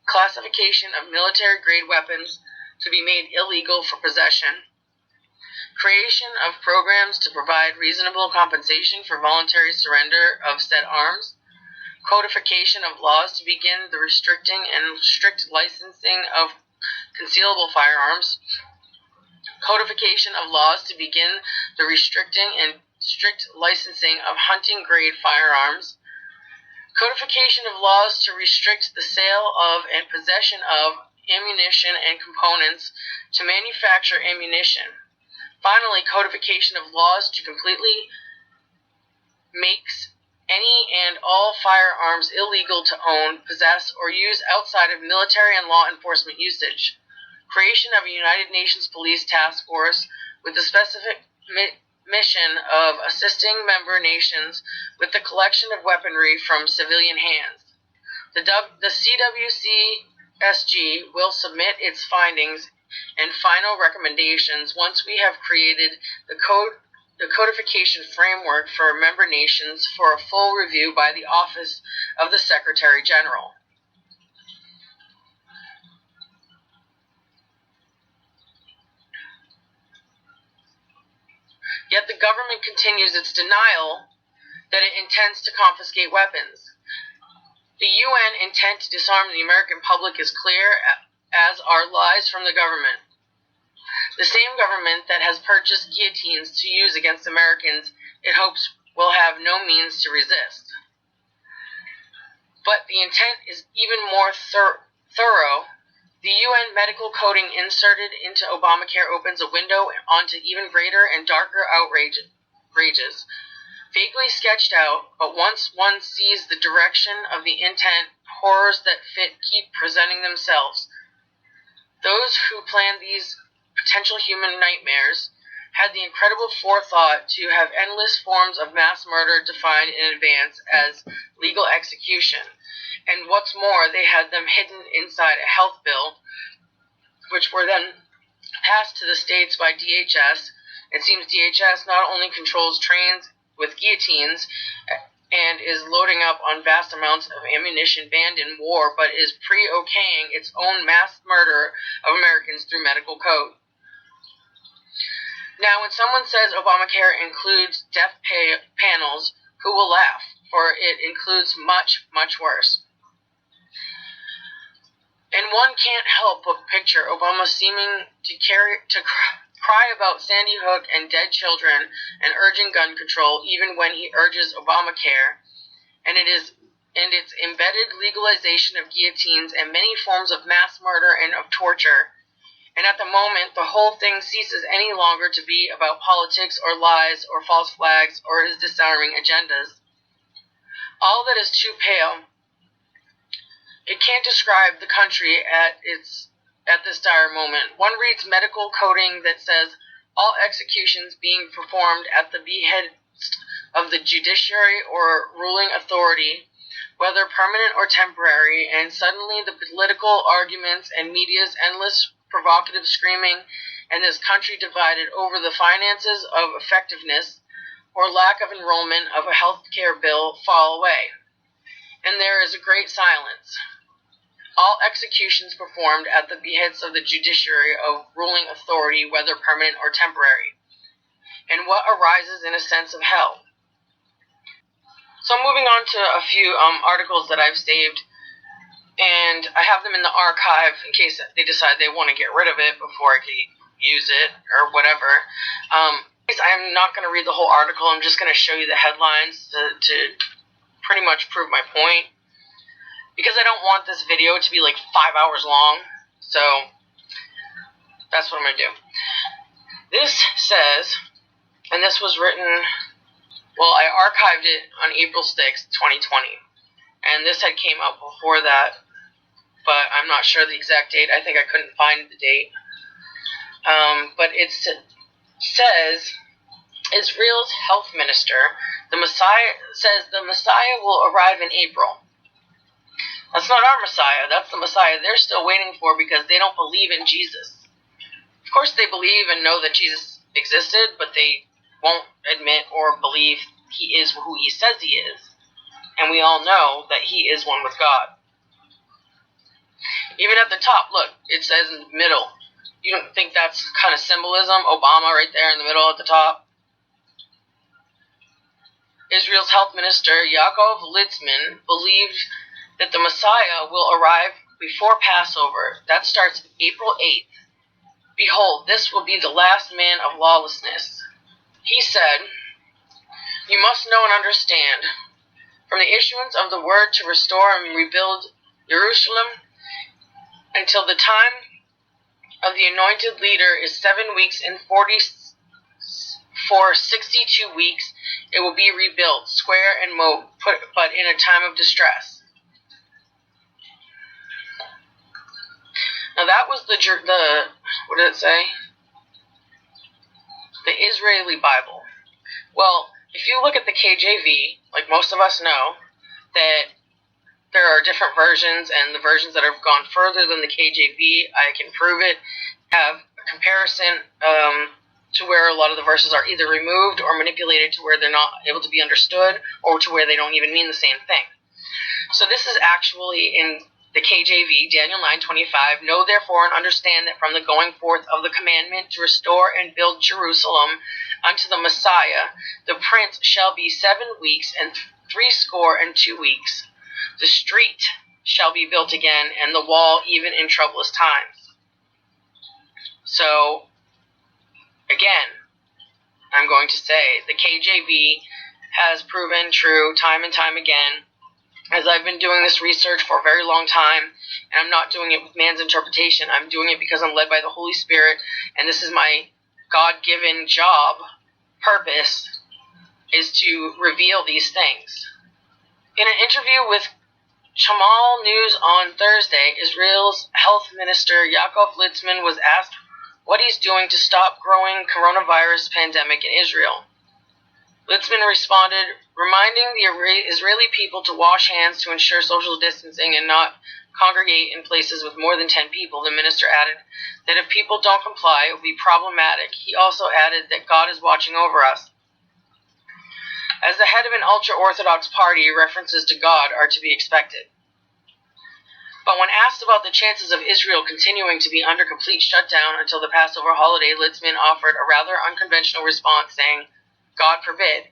classification of military-grade weapons to be made illegal for possession, creation of programs to provide reasonable compensation for voluntary surrender of said arms, codification of laws to begin the restricting and strict licensing of concealable firearms, codification of laws to begin the restricting and strict licensing of hunting-grade firearms, codification of laws to restrict the sale of and possession of ammunition and components to manufacture ammunition. Finally, codification of laws to completely makes any and all firearms illegal to own, possess, or use outside of military and law enforcement usage. Creation of a United Nations Police Task Force with the specific mission of assisting member nations with the collection of weaponry from civilian hands. The CWCSG will submit its findings and final recommendations once we have created the codification framework for member nations for a full review by the Office of the Secretary General. Yet the government continues its denial that it intends to confiscate weapons. The UN intent to disarm the American public is clear, as are lies from the government. The same government that has purchased guillotines to use against Americans it hopes will have no means to resist. But the intent is even more thorough. The UN medical coding inserted into Obamacare opens a window onto even greater and darker outrages, vaguely sketched out, but once one sees the direction of the intent, horrors that fit keep presenting themselves. Those who planned these potential human nightmares had the incredible forethought to have endless forms of mass murder defined in advance as legal execution. And what's more, they had them hidden inside a health bill, which were then passed to the states by DHS. It seems DHS not only controls trains with guillotines and is loading up on vast amounts of ammunition banned in war, but is pre-okaying its own mass murder of Americans through medical code. Now, when someone says Obamacare includes death panels, who will laugh? For it includes much, much worse. And one can't help but picture Obama seeming to cry about Sandy Hook and dead children and urging gun control, even when he urges Obamacare and its embedded legalization of guillotines and many forms of mass murder and of torture. And at the moment, the whole thing ceases any longer to be about politics or lies or false flags or his disarming agendas. All that is too pale. It can't describe the country at this dire moment. One reads medical coding that says all executions being performed at the behest of the judiciary or ruling authority, whether permanent or temporary, and suddenly the political arguments and media's endless provocative screaming, and this country divided over the finances of effectiveness or lack of enrollment of a health care bill fall away. And there is a great silence. All executions performed at the behest of the judiciary of ruling authority, whether permanent or temporary. And what arises in a sense of hell? So I'm moving on to a few articles that I've saved, and I have them in the archive in case they decide they want to get rid of it before I can use it or whatever. I'm not going to read the whole article. I'm just going to show you the headlines to pretty much prove my point, because I don't want this video to be like 5 hours long. So that's what I'm going to do. This says, and this was written, well, I archived it on April 6th, 2020. And this had came out before that, but I'm not sure the exact date. I think I couldn't find the date. But it says, Israel's health minister, says the Messiah will arrive in April. That's not our Messiah. That's the Messiah they're still waiting for because they don't believe in Jesus. Of course they believe and know that Jesus existed, but they won't admit or believe he is who he says he is. And we all know that he is one with God. Even at the top, look, it says in the middle. You don't think that's kind of symbolism? Obama right there in the middle at the top. Israel's health minister, Yaakov Litzman, believed that the Messiah will arrive before Passover. That starts April 8th. Behold, this will be the last man of lawlessness. He said, you must know and understand, from the issuance of the word to restore and rebuild Jerusalem until the time of the anointed leader is 7 weeks and 62 weeks, it will be rebuilt, square and moat, but in a time of distress. Now that was the what did it say? The Israeli Bible. Well, if you look at the KJV, like most of us know, that there are different versions, and the versions that have gone further than the KJV, I can prove it, have a comparison to where a lot of the verses are either removed or manipulated to where they're not able to be understood, or to where they don't even mean the same thing. So this is actually in the KJV, Daniel 9:25, know therefore and understand that from the going forth of the commandment to restore and build Jerusalem unto the Messiah, the prince shall be 7 weeks and 62 weeks. The street shall be built again, and the wall even in troublous times. So, again, I'm going to say the KJV has proven true time and time again, as I've been doing this research for a very long time, and I'm not doing it with man's interpretation. I'm doing it because I'm led by the Holy Spirit, and this is my God-given job, purpose, is to reveal these things. In an interview with Chamal News on Thursday, Israel's health minister Yaakov Litzman was asked what he's doing to stop growing coronavirus pandemic in Israel. Litzman responded, reminding the Israeli people to wash hands to ensure social distancing and not congregate in places with more than 10 people. The minister added that if people don't comply, it will be problematic. He also added that God is watching over us. As the head of an ultra-Orthodox party, references to God are to be expected. But when asked about the chances of Israel continuing to be under complete shutdown until the Passover holiday, Litzman offered a rather unconventional response, saying, God forbid.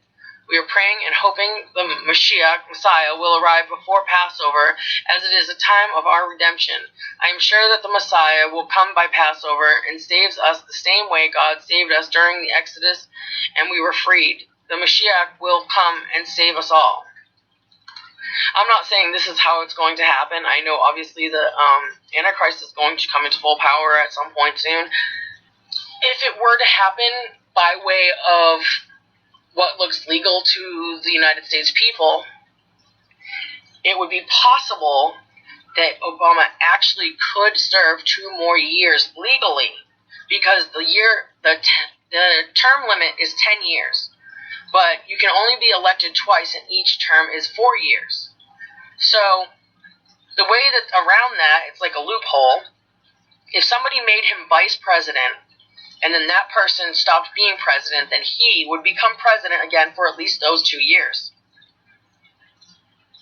We are praying and hoping the Messiah will arrive before Passover, as it is a time of our redemption. I am sure that the Messiah will come by Passover and saves us the same way God saved us during the Exodus and we were freed. The Messiah will come and save us all. I'm not saying this is how it's going to happen. I know obviously the Antichrist is going to come into full power at some point soon. If it were to happen by way of what looks legal to the United States people, it would be possible that Obama actually could serve 2 more years legally, because the term limit is 10 years. But you can only be elected twice, and each term is 4 years. So, the way that around that, it's like a loophole. If somebody made him vice president, and then that person stopped being president, then he would become president again for at least those 2 years.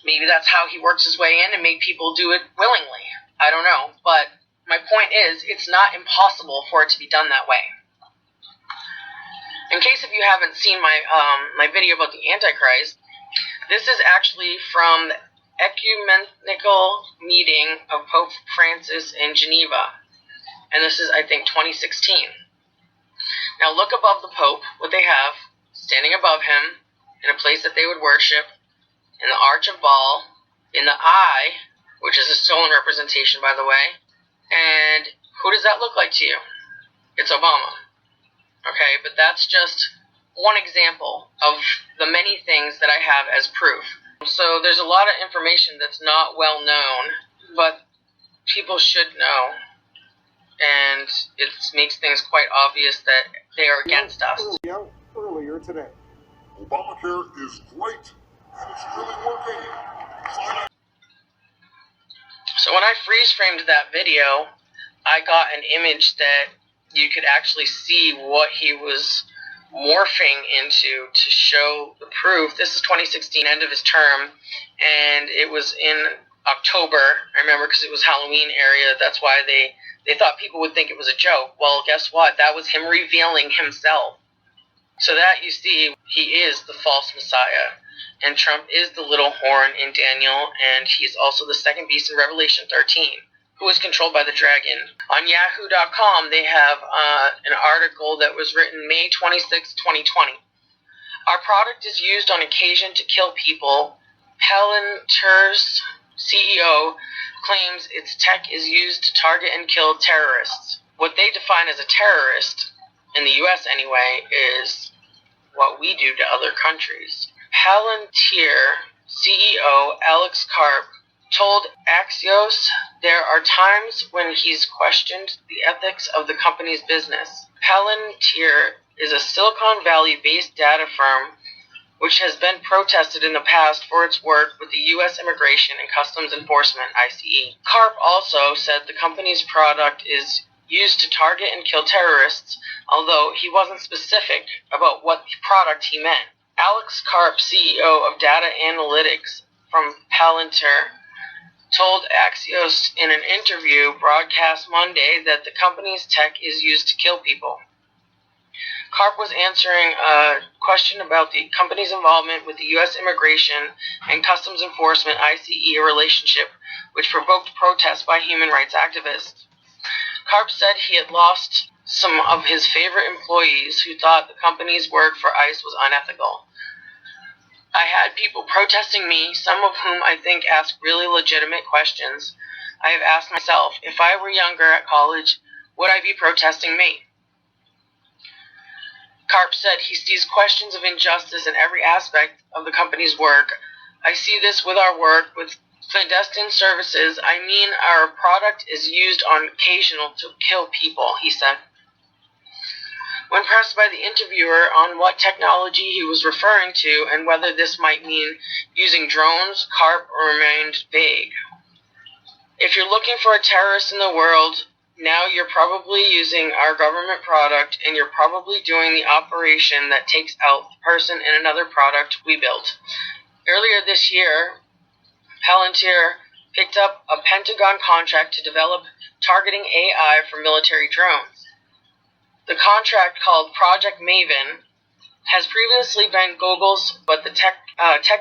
Maybe that's how he works his way in and made people do it willingly. I don't know. But my point is, it's not impossible for it to be done that way. In case if you haven't seen my video about the Antichrist, this is actually from the ecumenical meeting of Pope Francis in Geneva. And this is, I think, 2016. Now look above the Pope, what they have, standing above him, in a place that they would worship, in the Arch of Baal, in the eye, which is a stolen representation, by the way. And who does that look like to you? It's Obama. Okay, but that's just one example of the many things that I have as proof. So there's a lot of information that's not well known, but people should know. And it makes things quite obvious that they are against us. Earlier today. Obamacare is great, and it's really working. So when I freeze framed that video, I got an image that you could actually see what he was morphing into to show the proof. This is 2016, end of his term, and it was in October, I remember, because it was Halloween area. That's why they thought people would think it was a joke. Well, guess what? That was him revealing himself. So that, you see, he is the false Messiah. And Trump is the little horn in Daniel, and he's also the second beast in Revelation.13, who is controlled by the dragon. On Yahoo.com, they have an article that was written May 26, 2020. Our product is used on occasion to kill people. Palantir's CEO claims its tech is used to target and kill terrorists. What they define as a terrorist, in the U.S. anyway, is what we do to other countries. Palantir CEO Alex Karp told Axios there are times when he's questioned the ethics of the company's business. Palantir is a Silicon Valley-based data firm which has been protested in the past for its work with the U.S. Immigration and Customs Enforcement, ICE. Karp also said the company's product is used to target and kill terrorists, although he wasn't specific about what product he meant. Alex Karp, CEO of Data Analytics from Palantir, told Axios in an interview broadcast Monday that the company's tech is used to kill people. Karp was answering a question about the company's involvement with the U.S. Immigration and Customs Enforcement ICE relationship, which provoked protests by human rights activists. Karp said he had lost some of his favorite employees who thought the company's work for ICE was unethical. I had people protesting me, some of whom I think asked really legitimate questions. I have asked myself, if I were younger at college, would I be protesting me? Karp said he sees questions of injustice in every aspect of the company's work. I see this with our work with clandestine services. I mean, our product is used on occasion to kill people, he said. When pressed by the interviewer on what technology he was referring to and whether this might mean using drones, Karp remained vague. If you're looking for a terrorist in the world, now you're probably using our government product and you're probably doing the operation that takes out the person in another product we built. Earlier this year, Palantir picked up a Pentagon contract to develop targeting AI for military drones. The contract, called Project Maven, has previously been Google's, but the tech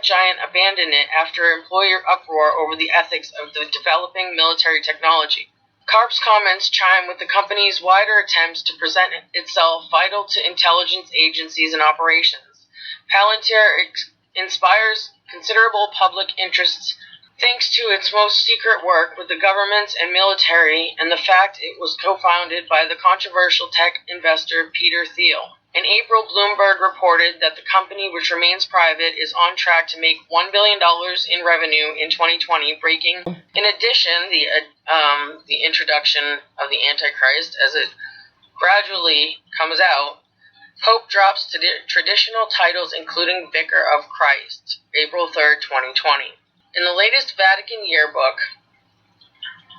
giant abandoned it after employer uproar over the ethics of the developing military technology. Karp's comments chime with the company's wider attempts to present itself vital to intelligence agencies and operations. Palantir inspires considerable public interests thanks to its most secret work with the governments and military and the fact it was co-founded by the controversial tech investor Peter Thiel. In April, Bloomberg reported that the company, which remains private, is on track to make $1 billion in revenue in 2020, breaking. In addition, the introduction of the Antichrist, as it gradually comes out, Pope drops traditional titles including Vicar of Christ, April 3rd, 2020. In the latest Vatican yearbook,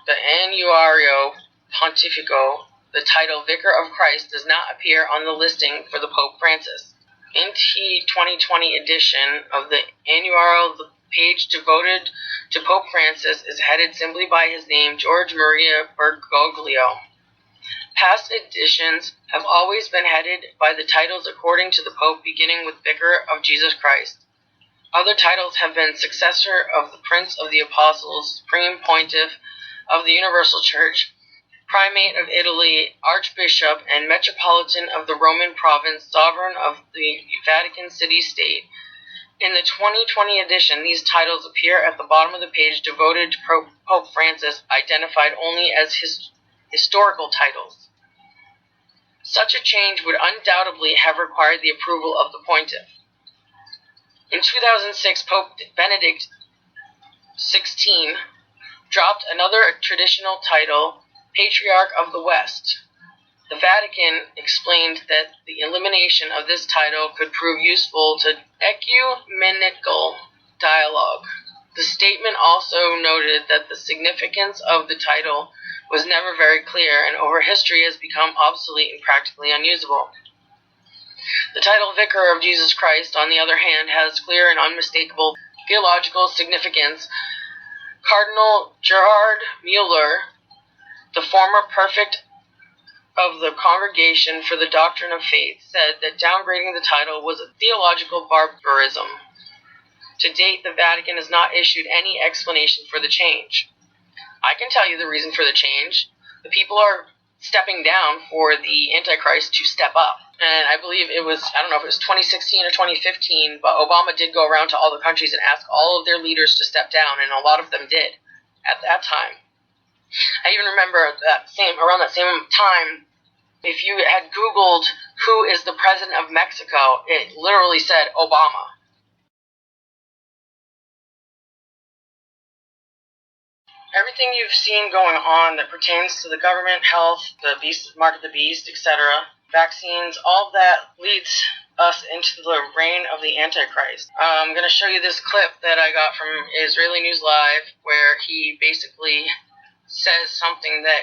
the Annuario Pontifico, the title Vicar of Christ does not appear on the listing for the Pope Francis. In the 2020 edition of the Annuario, the page devoted to Pope Francis is headed simply by his name, George Maria Bergoglio. Past editions have always been headed by the titles according to the Pope, beginning with Vicar of Jesus Christ. Other titles have been successor of the Prince of the Apostles, Supreme Pontiff of the Universal Church, Primate of Italy, Archbishop, and Metropolitan of the Roman Province, Sovereign of the Vatican City-State. In the 2020 edition, these titles appear at the bottom of the page devoted to Pope Francis, identified only as historical titles. Such a change would undoubtedly have required the approval of the pontiff. In 2006, Pope Benedict XVI dropped another traditional title, Patriarch of the West. The Vatican explained that the elimination of this title could prove useful to ecumenical dialogue. The statement also noted that the significance of the title was never very clear and over history has become obsolete and practically unusable. The title Vicar of Jesus Christ, on the other hand, has clear and unmistakable theological significance. Cardinal Gerhard Müller, the former prefect of the Congregation for the Doctrine of Faith, said that downgrading the title was a theological barbarism. To date, the Vatican has not issued any explanation for the change. I can tell you the reason for the change. The people are stepping down for the Antichrist to step up. And I believe it was, I don't know if it was 2016 or 2015, but Obama did go around to all the countries and ask all of their leaders to step down, and a lot of them did at that time. I even remember around that same time, if you had Googled who is the president of Mexico, it literally said Obama. Everything you've seen going on that pertains to the government, health, the beast, mark of the beast, etc., vaccines, all of that leads us into the reign of the Antichrist. I'm going to show you this clip that I got from Israeli News Live, where he basically says something that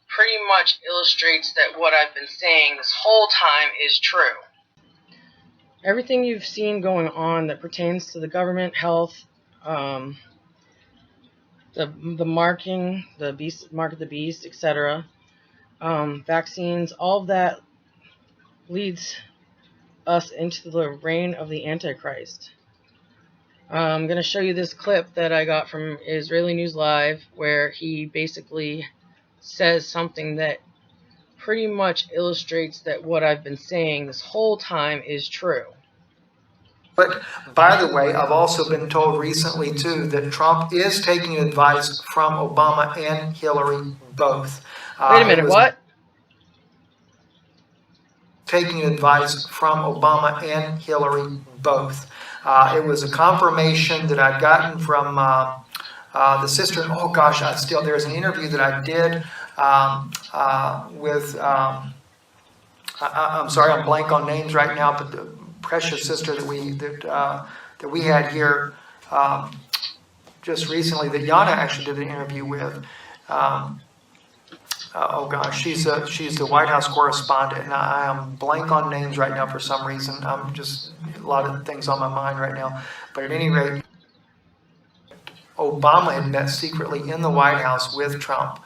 pretty much illustrates that what I've been saying this whole time is true. Everything you've seen going on that pertains to the government, health, the marking, the beast, mark of the beast, etc., vaccines, all of that leads us into the reign of the Antichrist. I'm going to show you this clip that I got from Israeli News Live, where he basically says something that pretty much illustrates that what I've been saying this whole time is true. But by the way, I've also been told recently too that Trump is taking advice from Obama and Hillary both. Wait a minute, what? Taking advice from Obama and Hillary both. It was a confirmation that I'd gotten from the sister. Oh gosh, there's an interview that I did with. I'm sorry, I'm blank on names right now, but the precious sister that we had here just recently, that Yana actually did an interview with. Oh gosh, she's the White House correspondent, and I am blank on names right now for some reason. I'm just a lot of things on my mind right now. But at any rate, Obama had met secretly in the White House with Trump,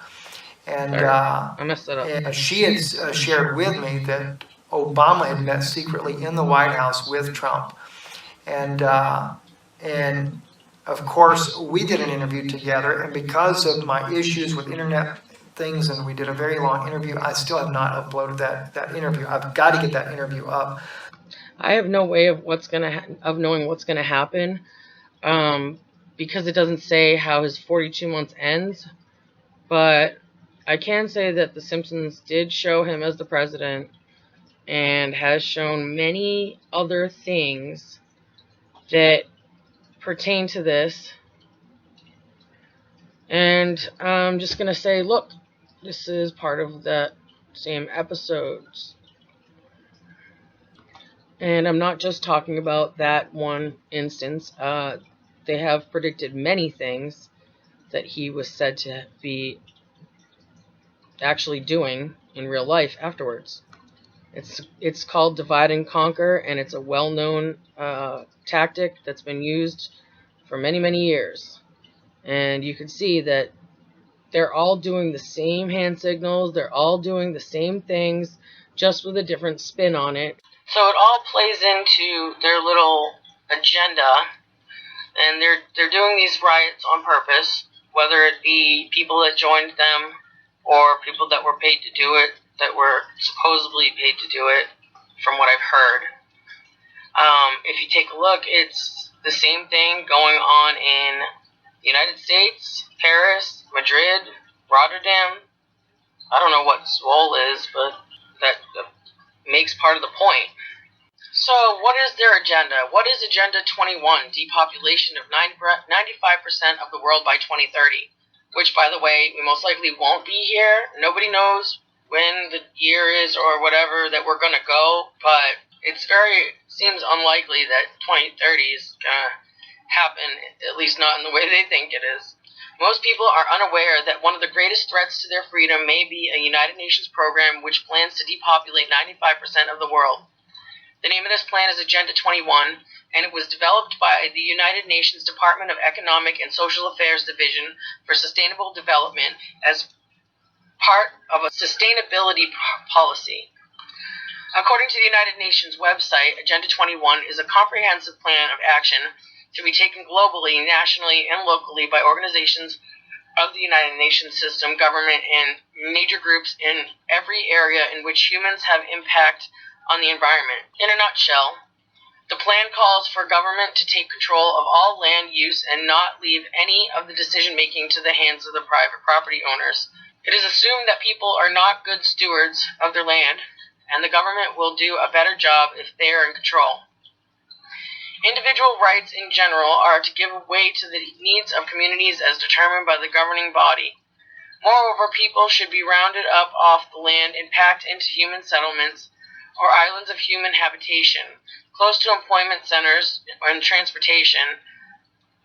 and I messed that up. And she had shared with me that Obama had met secretly in the White House with Trump, and of course we did an interview together, and because of my issues with internet things, and we did a very long interview, I still have not uploaded that interview. I've got to get that interview up. I have no way of knowing what's gonna happen, because it doesn't say how his 42 months ends. But I can say that The Simpsons did show him as the president, and has shown many other things that pertain to this. And I'm just gonna say, look, this is part of that same episodes. And I'm not just talking about that one instance. They have predicted many things that he was said to be actually doing in real life afterwards. It's called divide and conquer, and it's a well-known tactic that's been used for many, many years. And you can see that they're all doing the same hand signals, they're all doing the same things, just with a different spin on it. So it all plays into their little agenda, and they're doing these riots on purpose, whether it be people that joined them or people that were paid to do it, that were supposedly paid to do it, from what I've heard. If you take a look, it's the same thing going on in the United States, Paris, Madrid, Rotterdam. I don't know what Swole is, but that makes part of the point. So what is their agenda? What is Agenda 21? Depopulation of 95% of the world by 2030. Which, by the way, we most likely won't be here. Nobody knows when the year is or whatever that we're going to go, but it seems unlikely that 2030 is going to happen, at least not in the way they think it is. Most people are unaware that one of the greatest threats to their freedom may be a United Nations program which plans to depopulate 95% of the world. The name of this plan is Agenda 21, and it was developed by the United Nations Department of Economic and Social Affairs Division for Sustainable Development as part of a sustainability policy. According to the United Nations website, Agenda 21 is a comprehensive plan of action to be taken globally, nationally, and locally by organizations of the United Nations system, government, and major groups in every area in which humans have impact on the environment. In a nutshell, the plan calls for government to take control of all land use and not leave any of the decision-making to the hands of the private property owners. It is assumed that people are not good stewards of their land, and the government will do a better job if they are in control. Individual rights in general are to give way to the needs of communities as determined by the governing body. Moreover, people should be rounded up off the land and packed into human settlements or islands of human habitation, close to employment centers and transportation.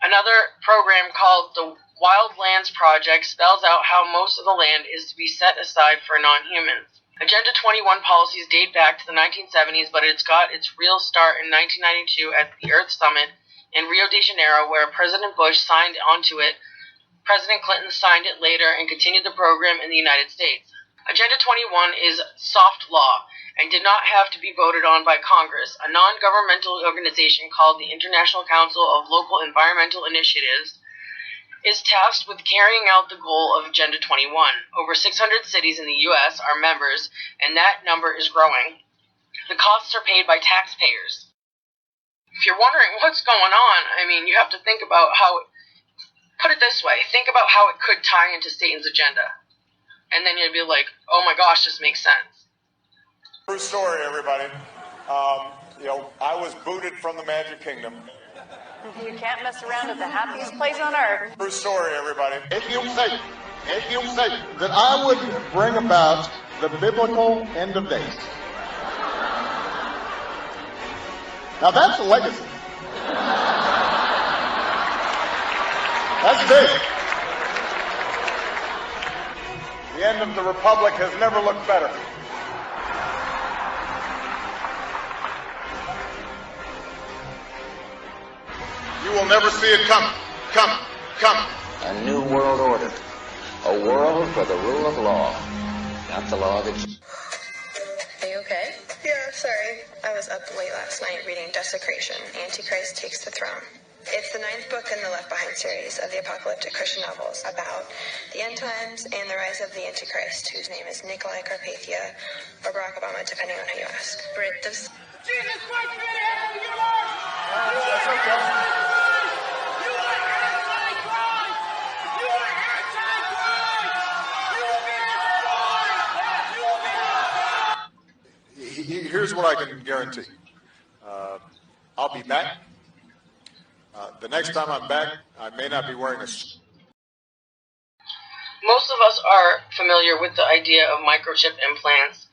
Another program called the Wild Lands Project spells out how most of the land is to be set aside for non-humans. Agenda 21 policies date back to the 1970s, but it's got its real start in 1992 at the Earth Summit in Rio de Janeiro, where President Bush signed onto it. President Clinton signed it later and continued the program in the United States. Agenda 21 is soft law and did not have to be voted on by Congress. A non-governmental organization called the International Council of Local Environmental Initiatives is tasked with carrying out the goal of Agenda 21. Over 600 cities in the U.S. are members, and that number is growing. The costs are paid by taxpayers. If you're wondering what's going on, I mean, you have to think about how, put it this way, think about how it could tie into Satan's agenda. And then you'd be like, oh my gosh, this makes sense. True story, everybody. I was booted from the Magic Kingdom. You can't mess around at the happiest place on earth. True story, everybody. It healed Satan. It healed Satan. That I would bring about the biblical end of days. Now that's a legacy. That's big. The end of the Republic has never looked better. You will never see it coming. Coming. A new world order. A world for the rule of law. Not the law that... Are you okay? Yeah, sorry. I was up late last night reading Desecration, Antichrist Takes the Throne. It's the 9th book in the Left Behind series of the apocalyptic Christian novels about the end times and the rise of the Antichrist, whose name is Nikolai Carpathia or Barack Obama, depending on who you ask. Jesus Christ, man, heaven, you are! That's okay. You are Antichrist! You are Antichrist! You will be destroyed! Here's what I can guarantee. I'll be back. The next time I'm back, I may not be wearing a suit. Most of us are familiar with the idea of microchip implants,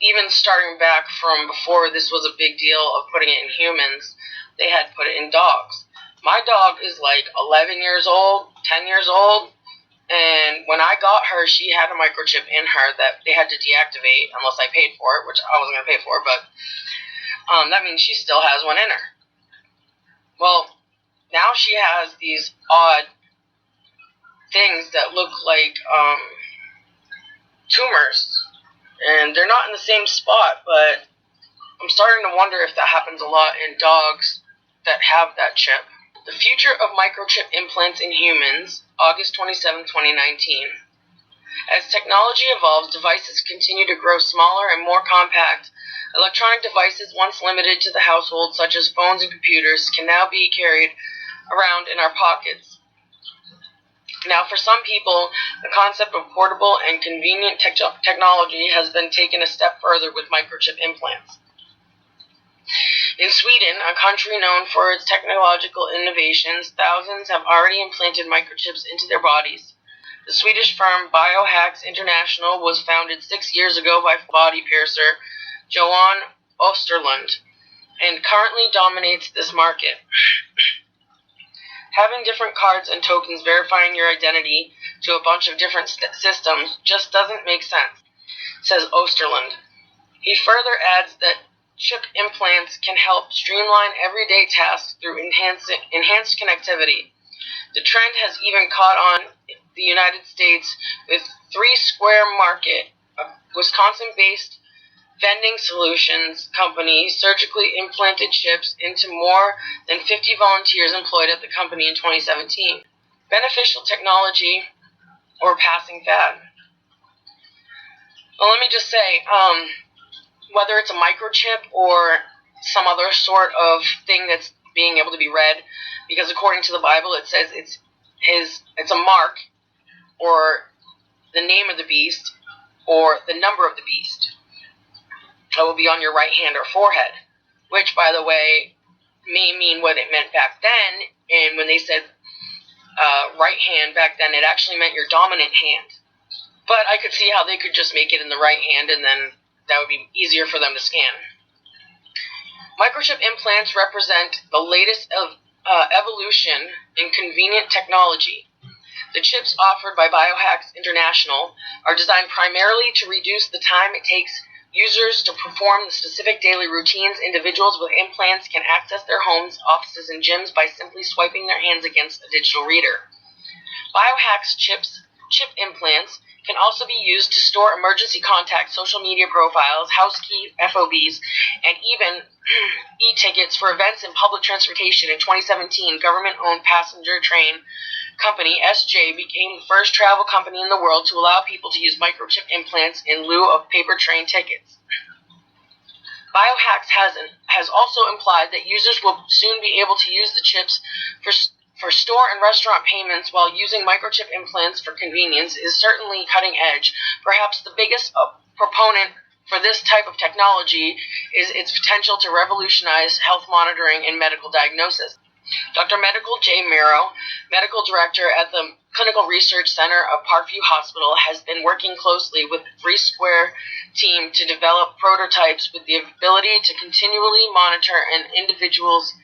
even starting back from before this was a big deal of putting it in humans. They had put it in dogs. My dog is like 11 years old, 10 years old, and when I got her, she had a microchip in her that they had to deactivate unless I paid for it, which I wasn't going to pay for, but that means she still has one in her. Well, now she has these odd things that look like tumors, and they're not in the same spot, but I'm starting to wonder if that happens a lot in dogs that have that chip. The future of microchip implants in humans, August 27, 2019. As technology evolves, devices continue to grow smaller and more compact. Electronic devices once limited to the household, such as phones and computers, can now be carried around in our pockets. Now, for some people, the concept of portable and convenient technology has been taken a step further with microchip implants. In Sweden, a country known for its technological innovations, thousands have already implanted microchips into their bodies. The Swedish firm Biohacks International was founded 6 years ago by body piercer Johan Osterlund, and currently dominates this market. Having different cards and tokens verifying your identity to a bunch of different systems just doesn't make sense, says Osterlund. He further adds that chip implants can help streamline everyday tasks through enhanced connectivity. The trend has even caught on the United States with 3 Square Market, a Wisconsin-based vending solutions company surgically implanted chips into more than 50 volunteers employed at the company in 2017. Beneficial technology or passing fad? Well, let me just say, whether it's a microchip or some other sort of thing that's being able to be read, because according to the Bible it says it's a mark or the name of the beast or the number of the beast that will be on your right hand or forehead, which, by the way, may mean what it meant back then. And when they said right hand back then, it actually meant your dominant hand. But I could see how they could just make it in the right hand, and then that would be easier for them to scan. Microchip implants represent the latest evolution in convenient technology. The chips offered by Biohacks International are designed primarily to reduce the time it takes users to perform the specific daily routines. Individuals with implants can access their homes, offices, and gyms by simply swiping their hands against a digital reader. Biohacks chip implants can also be used to store emergency contact social media profiles, house key FOBs, and even e-tickets for events in public transportation. In 2017, government-owned passenger train company SJ became the first travel company in the world to allow people to use microchip implants in lieu of paper train tickets. Biohacks has also implied that users will soon be able to use the chips for store and restaurant payments while using microchip implants for convenience is certainly cutting edge. Perhaps the biggest proponent for this type of technology is its potential to revolutionize health monitoring and medical diagnosis. Dr. Medical J. Miro, medical director at the Clinical Research Center of Parkview Hospital, has been working closely with the Free Square team to develop prototypes with the ability to continually monitor an individual's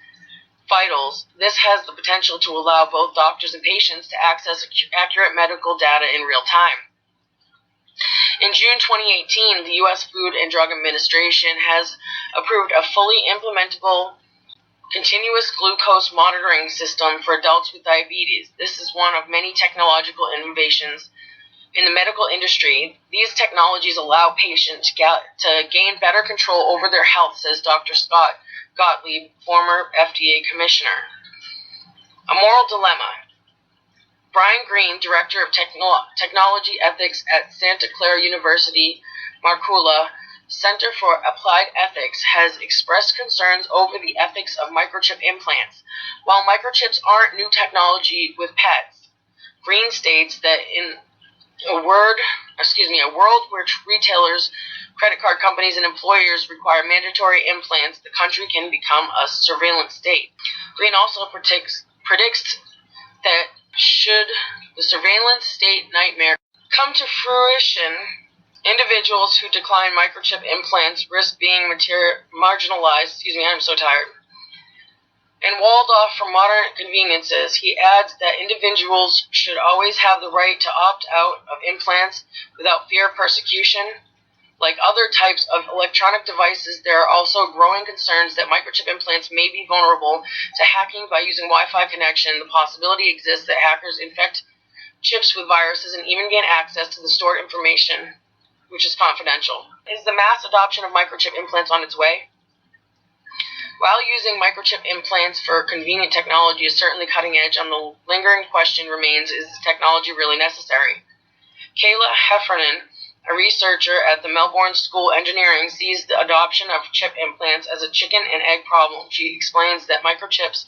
vitals. This has the potential to allow both doctors and patients to access accurate medical data in real time. In June 2018, the U.S. Food and Drug Administration has approved a fully implementable continuous glucose monitoring system for adults with diabetes. This is one of many technological innovations in the medical industry. These technologies allow patients to gain better control over their health, says Dr. Scott Gottlieb, former FDA commissioner. A moral dilemma. Brian Green, director of technology ethics at Santa Clara University, Marcula Center for Applied Ethics, has expressed concerns over the ethics of microchip implants. While microchips aren't new technology with pets, Green states that in a world where retailers, credit card companies, and employers require mandatory implants, the country can become a surveillance state. Green also predicts that should the surveillance state nightmare come to fruition, individuals who decline microchip implants risk being marginalized, I'm so tired, and walled off from modern conveniences. He adds that individuals should always have the right to opt out of implants without fear of persecution. Like other types of electronic devices, there are also growing concerns that microchip implants may be vulnerable to hacking by using Wi-Fi connection. The possibility exists that hackers infect chips with viruses and even gain access to the stored information, which is confidential. Is the mass adoption of microchip implants on its way? While using microchip implants for convenient technology is certainly cutting edge, the lingering question remains, is this technology really necessary? Kayla Heffernan, a researcher at the Melbourne School of Engineering, sees the adoption of chip implants as a chicken and egg problem. She explains that microchips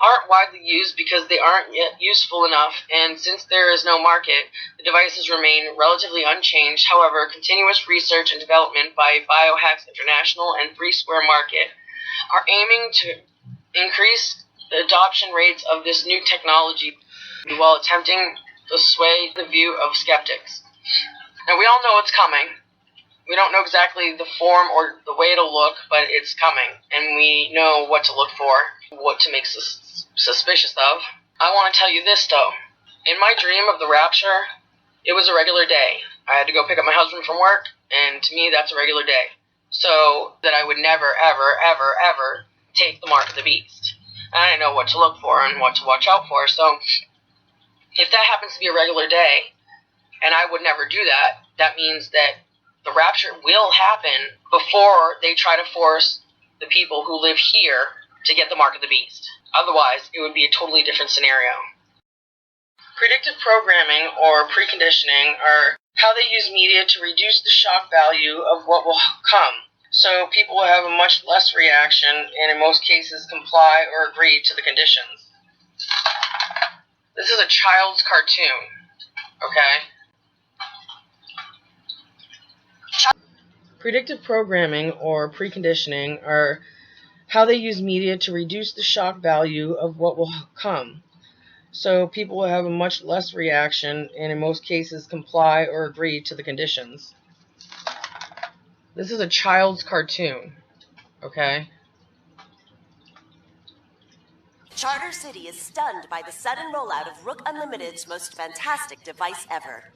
aren't widely used because they aren't yet useful enough, and since there is no market, the devices remain relatively unchanged. However, continuous research and development by Biohacks International and Free Square Market are aiming to increase the adoption rates of this new technology while attempting to sway the view of skeptics. Now, we all know it's coming. We don't know exactly the form or the way it'll look, but it's coming, and we know what to look for, what to make suspicious of. I want to tell you this, though. In my dream of the Rapture, it was a regular day. I had to go pick up my husband from work, and to me, that's a regular day. So that I would never, ever, ever, ever take the mark of the beast. And I know what to look for and what to watch out for. So if that happens to be a regular day, and I would never do that, that means that the rapture will happen before they try to force the people who live here to get the mark of the beast. Otherwise, it would be a totally different scenario. Predictive programming, or preconditioning, are how they use media to reduce the shock value of what will come, so people will have a much less reaction and in most cases comply or agree to the conditions. This is a child's cartoon, okay? Predictive programming, or preconditioning, are how they use media to reduce the shock value of what will come, so people will have a much less reaction and in most cases comply or agree to the conditions. This is a child's cartoon, okay? Charter City is stunned by the sudden rollout of Rook Unlimited's most fantastic device ever.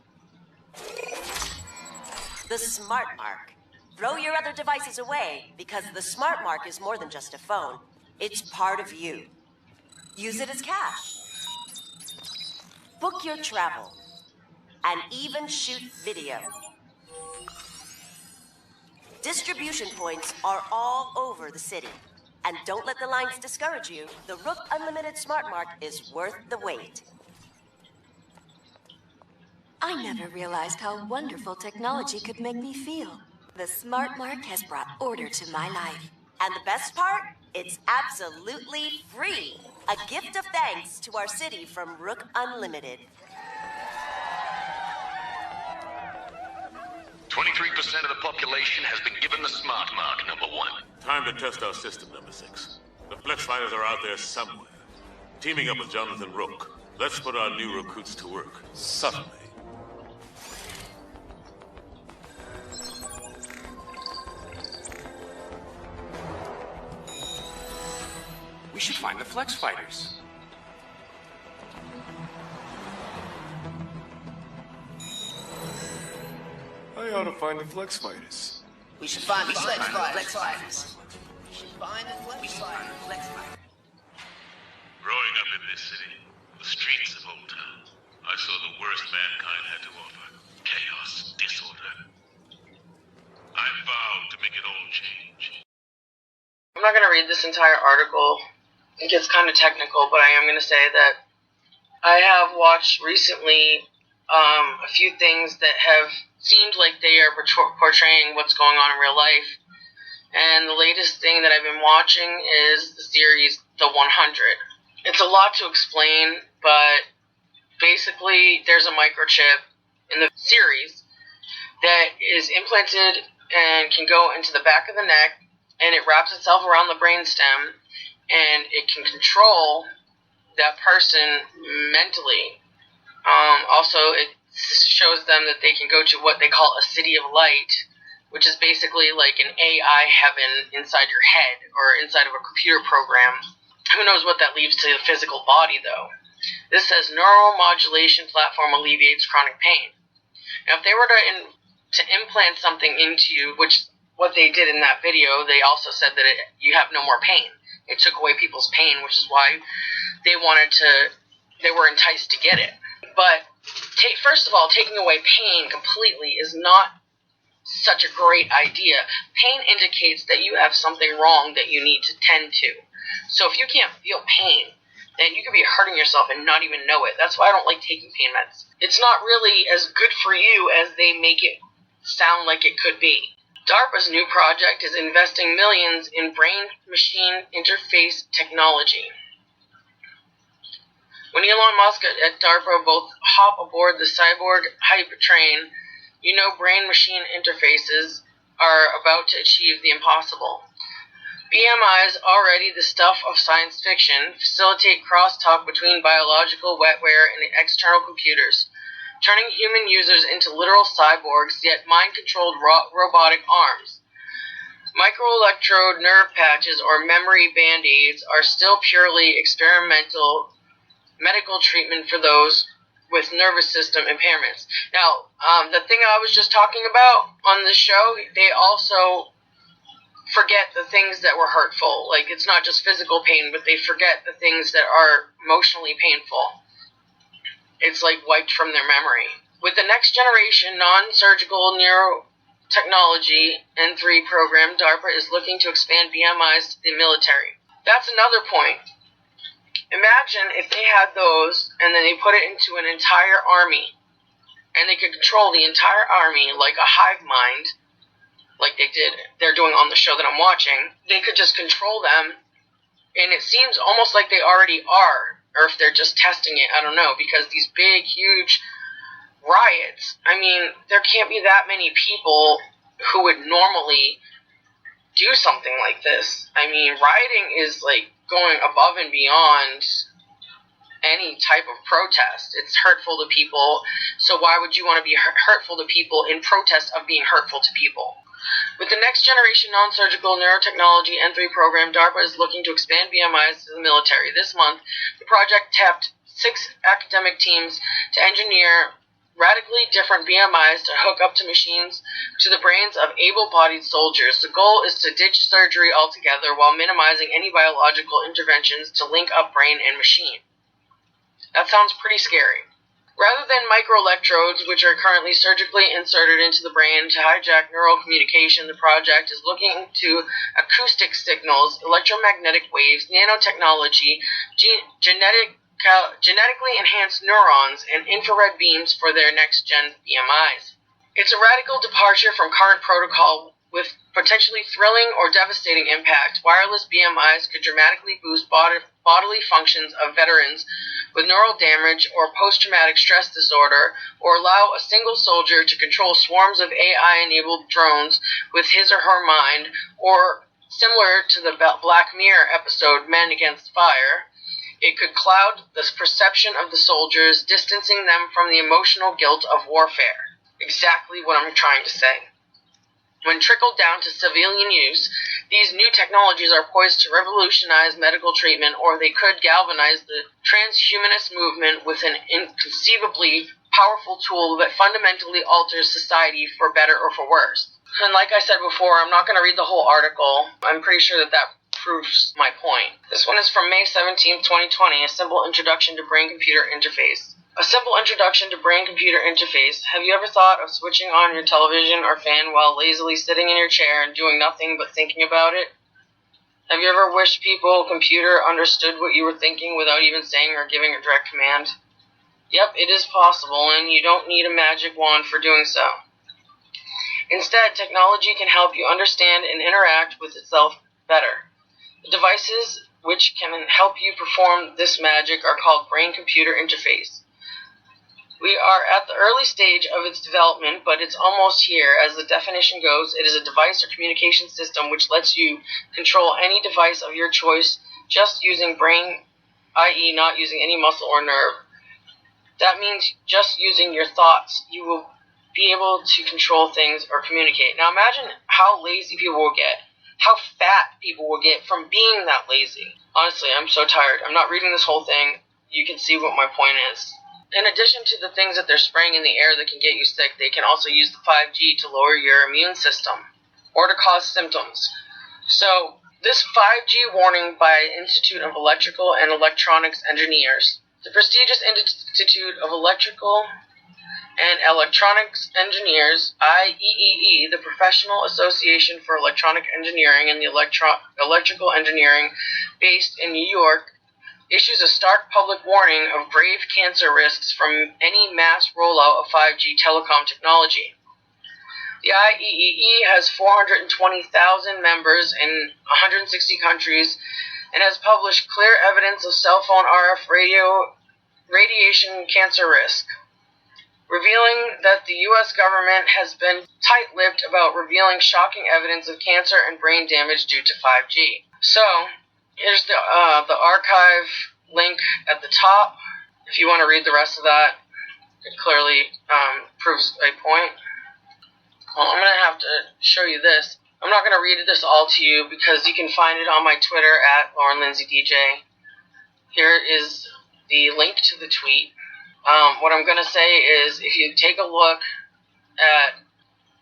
The Smart Mark. Throw your other devices away, because the Smart Mark is more than just a phone. It's part of you. Use it as cash. Book your travel. and even shoot video. Distribution points are all over the city. And don't let the lines discourage you. The Rook Unlimited Smart Mark is worth the wait. I never realized how wonderful technology could make me feel. The Smart Mark has brought order to my life. And the best part? It's absolutely free. A gift of thanks to our city from Rook Unlimited. 23% of the population has been given the Smart Mark, number 1. Time to test our system, number 6. The Flex Fighters are out there somewhere. Teaming up with Jonathan Rook. Let's put our new recruits to work. Suddenly. We should find the Flex Fighters. I ought to find the Flex Fighters. We should find the Flex Fighters. We should find the Flex Fighters. Growing up in this city, the streets of Old Town, I saw the worst mankind had to offer. Chaos, disorder. I vowed to make it all change. I'm not going to read this entire article. It gets kind of technical, but I am going to say that I have watched recently a few things that have seemed like they are portraying what's going on in real life. And the latest thing that I've been watching is the series The 100. It's a lot to explain, but basically there's a microchip in the series that is implanted and can go into the back of the neck, and it wraps itself around the brainstem, and it can control that person mentally. Also, it shows them that they can go to what they call a city of light, which is basically like an AI heaven inside your head or inside of a computer program. Who knows what that leaves to the physical body, though. This says neuromodulation platform alleviates chronic pain. Now, if they were to implant something into you, which what they did in that video, they also said that you have no more pain. It took away people's pain, which is why they were enticed to get it. But first of all, taking away pain completely is not such a great idea. Pain indicates that you have something wrong that you need to tend to. So if you can't feel pain, then you could be hurting yourself and not even know it. That's why I don't like taking pain meds. It's not really as good for you as they make it sound like it could be. DARPA's new project is investing millions in brain-machine interface technology. When Elon Musk at DARPA both hop aboard the cyborg hype train, you know brain-machine interfaces are about to achieve the impossible. BMIs, already the stuff of science fiction, facilitate crosstalk between biological wetware and external computers, turning human users into literal cyborgs, yet mind-controlled robotic arms. Microelectrode nerve patches or memory band-aids are still purely experimental medical treatment for those with nervous system impairments. Now, the thing I was just talking about on this show, they also forget the things that were hurtful. Like, it's not just physical pain, but they forget the things that are emotionally painful. It's like wiped from their memory. With the next generation non-surgical neurotechnology N3 program, DARPA is looking to expand BMIs to the military. That's another point. Imagine if they had those and then they put it into an entire army, and they could control the entire army like a hive mind, like they're doing on the show that I'm watching. They could just control them, and it seems almost like they already are, or if they're just testing it, I don't know, because these big, huge riots, I mean, there can't be that many people who would normally do something like this. I mean, rioting is like going above and beyond any type of protest. It's hurtful to people, so why would you want to be hurtful to people in protest of being hurtful to people? With the next generation non-surgical neurotechnology N3 program, DARPA is looking to expand BMIs to the military. This month, the project tapped 6 academic teams to engineer radically different BMIs to hook up to machines to the brains of able-bodied soldiers. The goal is to ditch surgery altogether while minimizing any biological interventions to link up brain and machine. That sounds pretty scary. Rather than microelectrodes, which are currently surgically inserted into the brain to hijack neural communication, the project is looking to acoustic signals, electromagnetic waves, nanotechnology, genetically enhanced neurons, and infrared beams for their next-gen BMIs. It's a radical departure from current protocol with potentially thrilling or devastating impact. Wireless BMIs could dramatically boost bodily functions of veterans with neural damage or post-traumatic stress disorder, or allow a single soldier to control swarms of AI-enabled drones with his or her mind, or similar to the Black Mirror episode Men Against Fire, it could cloud the perception of the soldiers, distancing them from the emotional guilt of warfare. Exactly what I'm trying to say. When trickled down to civilian use, these new technologies are poised to revolutionize medical treatment, or they could galvanize the transhumanist movement with an inconceivably powerful tool that fundamentally alters society for better or for worse. And like I said before, I'm not going to read the whole article. I'm pretty sure that proves my point. This one is from May 17, 2020, A Simple Introduction to Brain-Computer Interface. A simple introduction to brain-computer interface. Have you ever thought of switching on your television or fan while lazily sitting in your chair and doing nothing but thinking about it? Have you ever wished people, computer, understood what you were thinking without even saying or giving a direct command? Yep, it is possible, and you don't need a magic wand for doing so. Instead, technology can help you understand and interact with itself better. The devices which can help you perform this magic are called brain-computer interface. We are at the early stage of its development, but it's almost here. As the definition goes, it is a device or communication system which lets you control any device of your choice just using brain, i.e. not using any muscle or nerve. That means just using your thoughts, you will be able to control things or communicate. Now imagine how lazy people will get, how fat people will get from being that lazy. Honestly, I'm so tired. I'm not reading this whole thing. You can see what my point is. In addition to the things that they're spraying in the air that can get you sick, they can also use the 5G to lower your immune system or to cause symptoms. So, this 5G warning by Institute of Electrical and Electronics Engineers. The prestigious Institute of Electrical and Electronics Engineers, IEEE, the Professional Association for Electronic Engineering and the Electrical Engineering based in New York, issues a stark public warning of grave cancer risks from any mass rollout of 5G telecom technology. The IEEE has 420,000 members in 160 countries and has published clear evidence of cell phone RF radiation cancer risk, revealing that the U.S. government has been tight-lipped about revealing shocking evidence of cancer and brain damage due to 5G. So, here's the archive link at the top. If you want to read the rest of that, it clearly proves a point. Well, I'm going to have to show you this. I'm not going to read this all to you because you can find it on my Twitter at LaurenLindsayDJ. Here is the link to the tweet. What I'm going to say is, if you take a look at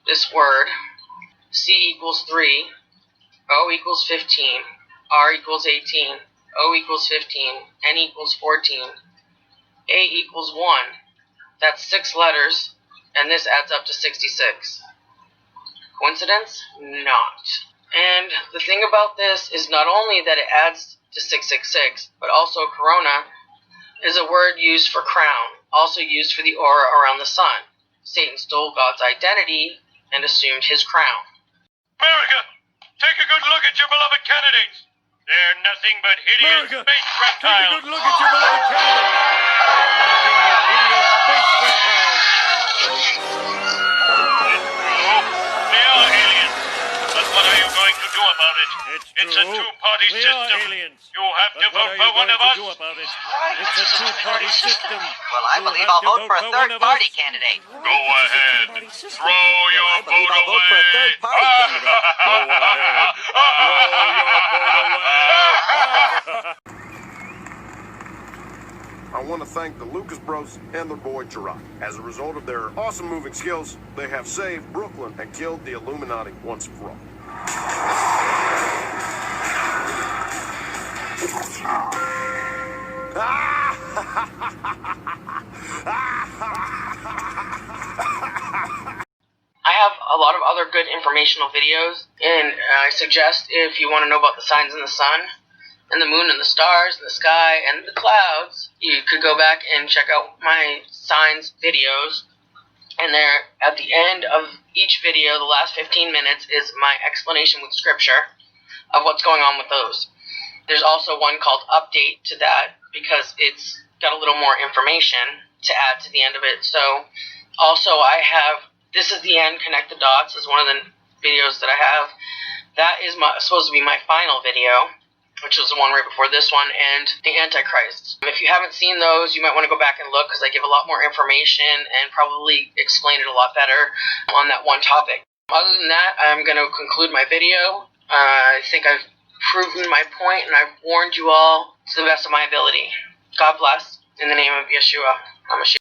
this word, C equals 3, O equals 15, R equals 18, O equals 15, N equals 14, A equals 1. That's 6 letters, and this adds up to 66. Coincidence? Not. And the thing about this is not only that it adds to 666, but also corona is a word used for crown, also used for the aura around the sun. Satan stole God's identity and assumed his crown. America, take a good look at your beloved candidates. They're nothing but hideous space reptiles. Take a good look at your beloved candidates. They're nothing but hideous space reptiles. They are aliens. But what are you going to do about it? It's a two-party system. Aliens. You have to vote for one of us. It's a two-party system. Well, I believe I'll vote for a third-party candidate. Go ahead. Throw your vote away. I'll vote for a third-party candidate. Go ahead. Throw your vote away. I want to thank the Lucas Bros and their boy Gerard. As a result of their awesome moving skills, they have saved Brooklyn and killed the Illuminati once and for all. Ah! other good informational videos, and I suggest if you want to know about the signs in the sun, and the moon, and the stars, and the sky, and the clouds, you could go back and check out my signs videos. And there, at the end of each video, the last 15 minutes, is my explanation with scripture of what's going on with those. There's also one called Update to that, because it's got a little more information to add to the end of it. So, also I have, This is the End, Connect the Dots, is one of the videos that I have. That is supposed to be my final video, which was the one right before this one, and the Antichrist. If you haven't seen those, you might want to go back and look, because I give a lot more information and probably explain it a lot better on that one topic. Other than that, I'm going to conclude my video. I think I've proven my point, and I've warned you all to the best of my ability. God bless. In the name of Yeshua. HaMashiach.